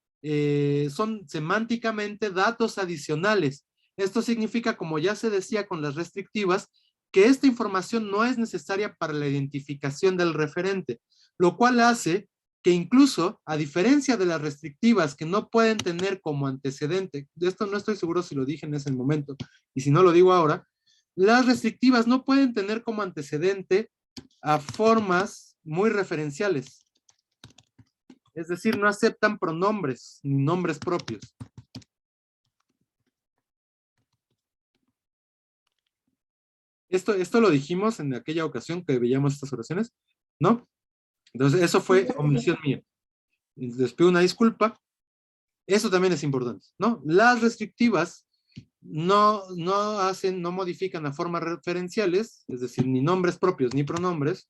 son semánticamente datos adicionales. Esto significa, como ya se decía con las restrictivas, que esta información no es necesaria para la identificación del referente, lo cual hace que incluso, a diferencia de las restrictivas que no pueden tener como antecedente, de esto no estoy seguro si lo dije en ese momento, y si no lo digo ahora, las restrictivas no pueden tener como antecedente a formas muy referenciales. Es decir, no aceptan pronombres ni nombres propios. Esto lo dijimos en aquella ocasión que veíamos estas oraciones, ¿no? Entonces, eso fue omisión mía. Les pido una disculpa. Eso también es importante, ¿no? Las restrictivas no modifican a formas referenciales, es decir, ni nombres propios ni pronombres.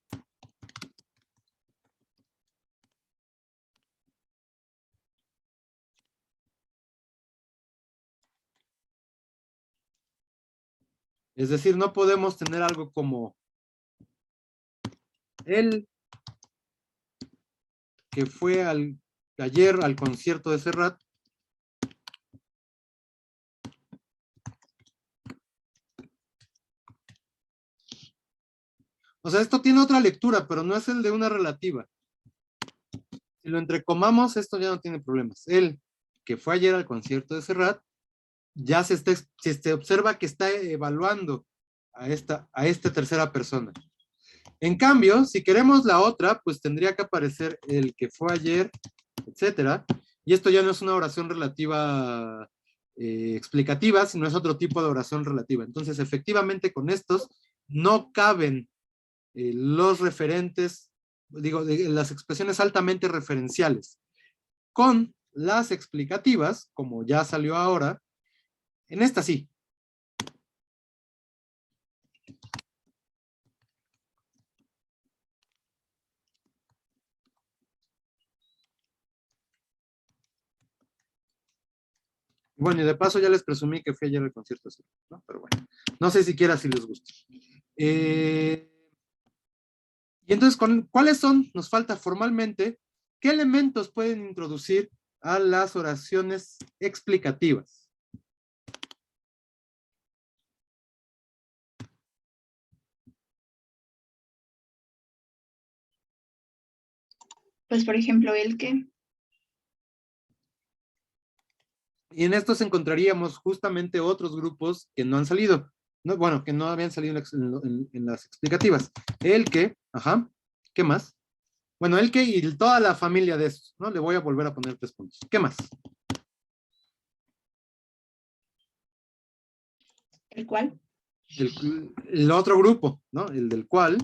Es decir, no podemos tener algo como él que fue ayer al concierto de Serrat. O sea, esto tiene otra lectura, pero no es el de una relativa. Si lo entrecomamos, esto ya no tiene problemas. Él, que fue ayer al concierto de Serrat, ya se observa que está evaluando a esta tercera persona. En cambio, si queremos la otra, pues tendría que aparecer el que fue ayer, etcétera. Y esto ya no es una oración relativa explicativa, sino es otro tipo de oración relativa. Entonces, efectivamente, con estos no caben los referentes, digo, las expresiones altamente referenciales. Con las explicativas, como ya salió ahora, en esta sí. Bueno, y de paso ya les presumí que fui ayer al concierto, ¿no? Pero bueno, no sé siquiera si les gusta. Y entonces, ¿cuáles son? Nos falta formalmente, ¿qué elementos pueden introducir a las oraciones explicativas? Pues, por ejemplo, el que. Y en estos encontraríamos justamente otros grupos que no han salido, ¿no? Bueno, que no habían salido en las explicativas. El que, ajá, ¿qué más? Bueno, el que y toda la familia de esos, ¿no? Le voy a volver a poner 3 puntos. ¿Qué más? ¿El cual? El otro grupo, ¿no? El del cual.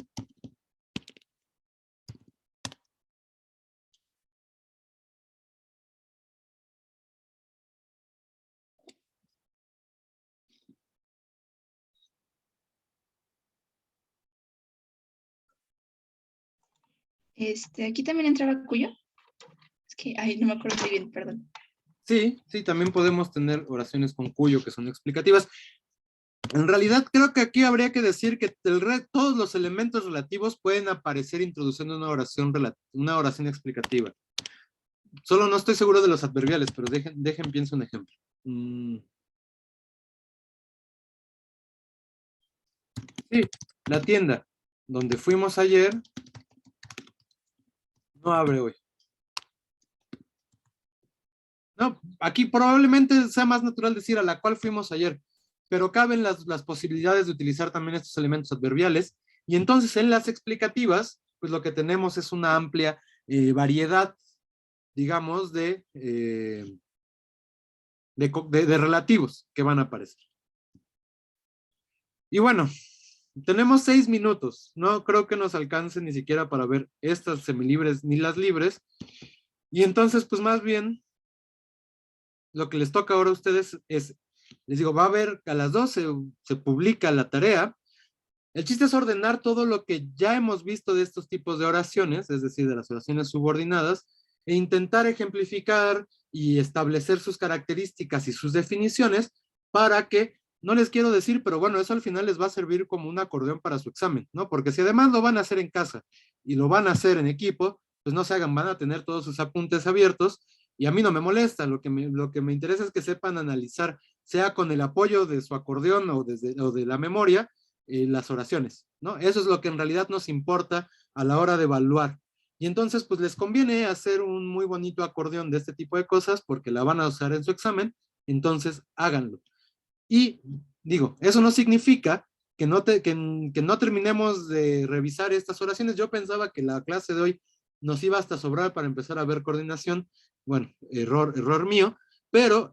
Aquí también entraba cuyo. Es que, ay, no me acuerdo muy bien, perdón. Sí, sí, también podemos tener oraciones con cuyo que son explicativas. En realidad creo que aquí habría que decir que todos los elementos relativos pueden aparecer introduciendo una oración explicativa. Solo no estoy seguro de los adverbiales, pero dejen pienso un ejemplo. Sí, la tienda donde fuimos ayer no abre hoy. No, aquí probablemente sea más natural decir a la cual fuimos ayer, pero caben las posibilidades de utilizar también estos elementos adverbiales, y entonces en las explicativas, pues lo que tenemos es una amplia variedad, digamos, de relativos que van a aparecer. Y bueno, tenemos 6 minutos, no creo que nos alcance ni siquiera para ver estas semilibres ni las libres, y entonces pues más bien lo que les toca ahora a ustedes es, les digo, va a haber a las 12 se publica la tarea. El chiste es ordenar todo lo que ya hemos visto de estos tipos de oraciones, es decir, de las oraciones subordinadas, e intentar ejemplificar y establecer sus características y sus definiciones para que, no les quiero decir, pero bueno, eso al final les va a servir como un acordeón para su examen, ¿no? Porque si además lo van a hacer en casa y lo van a hacer en equipo, pues no se hagan, van a tener todos sus apuntes abiertos y a mí no me molesta, lo que me interesa es que sepan analizar, sea con el apoyo de su acordeón o de la memoria, las oraciones, ¿no? Eso es lo que en realidad nos importa a la hora de evaluar. Y entonces, pues les conviene hacer un muy bonito acordeón de este tipo de cosas porque la van a usar en su examen, entonces háganlo. Y digo, eso no significa que no terminemos de revisar estas oraciones. Yo pensaba que la clase de hoy nos iba hasta sobrar para empezar a ver coordinación. Bueno, error mío. Pero,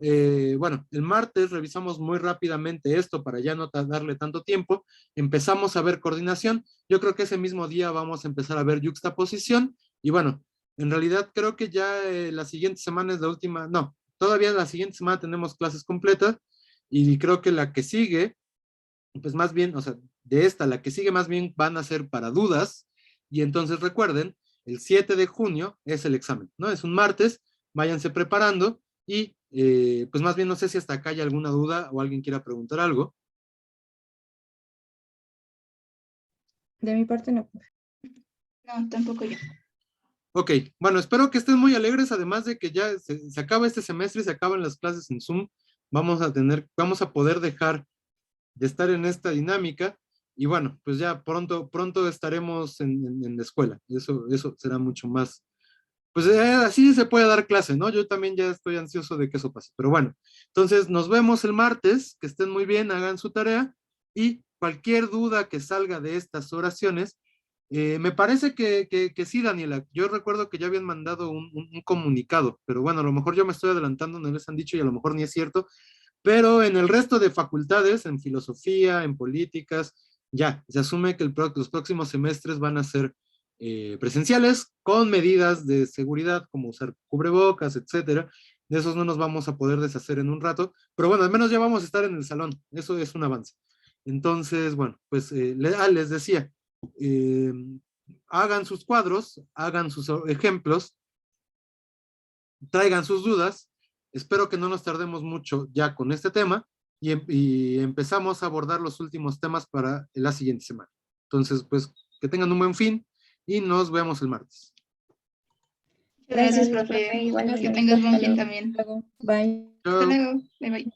bueno, el martes revisamos muy rápidamente esto para ya no darle tanto tiempo. Empezamos a ver coordinación. Yo creo que ese mismo día vamos a empezar a ver yuxtaposición. Y bueno, en realidad creo que ya la siguiente semana es la última. No, todavía la siguiente semana tenemos clases completas. Y creo que la que sigue, pues más bien, o sea, de esta, la que sigue más bien van a ser para dudas. Y entonces recuerden, el 7 de junio es el examen, ¿no? Es un martes, váyanse preparando y pues más bien no sé si hasta acá hay alguna duda o alguien quiera preguntar algo. De mi parte no. No, tampoco yo. Ok, bueno, espero que estén muy alegres, además de que ya se acaba este semestre y se acaban las clases en Zoom, vamos a poder dejar de estar en esta dinámica, y bueno, pues ya pronto estaremos en la escuela, eso será mucho más, pues así se puede dar clase, ¿no? Yo también ya estoy ansioso de que eso pase, pero bueno, entonces nos vemos el martes, que estén muy bien, hagan su tarea, y cualquier duda que salga de estas oraciones, me parece que sí, Daniela, yo recuerdo que ya habían mandado un comunicado, pero bueno, a lo mejor yo me estoy adelantando, no les han dicho y a lo mejor ni es cierto, Pero en el resto de facultades, en filosofía, en políticas, ya, se asume que los próximos semestres van a ser presenciales con medidas de seguridad como usar cubrebocas, etcétera. De esos no nos vamos a poder deshacer en un rato, pero bueno, al menos ya vamos a estar en el salón, eso es un avance. Entonces, bueno, pues les decía, hagan sus cuadros, hagan sus ejemplos, traigan sus dudas. Espero que no nos tardemos mucho ya con este tema y empezamos a abordar los últimos temas para la siguiente semana. Entonces, pues, que tengan un buen fin y nos vemos el martes. Gracias, Gracias, profe. profe, igualmente. Que tengas buen Hasta fin luego. también. Luego, bye. Hasta luego. Bye, bye.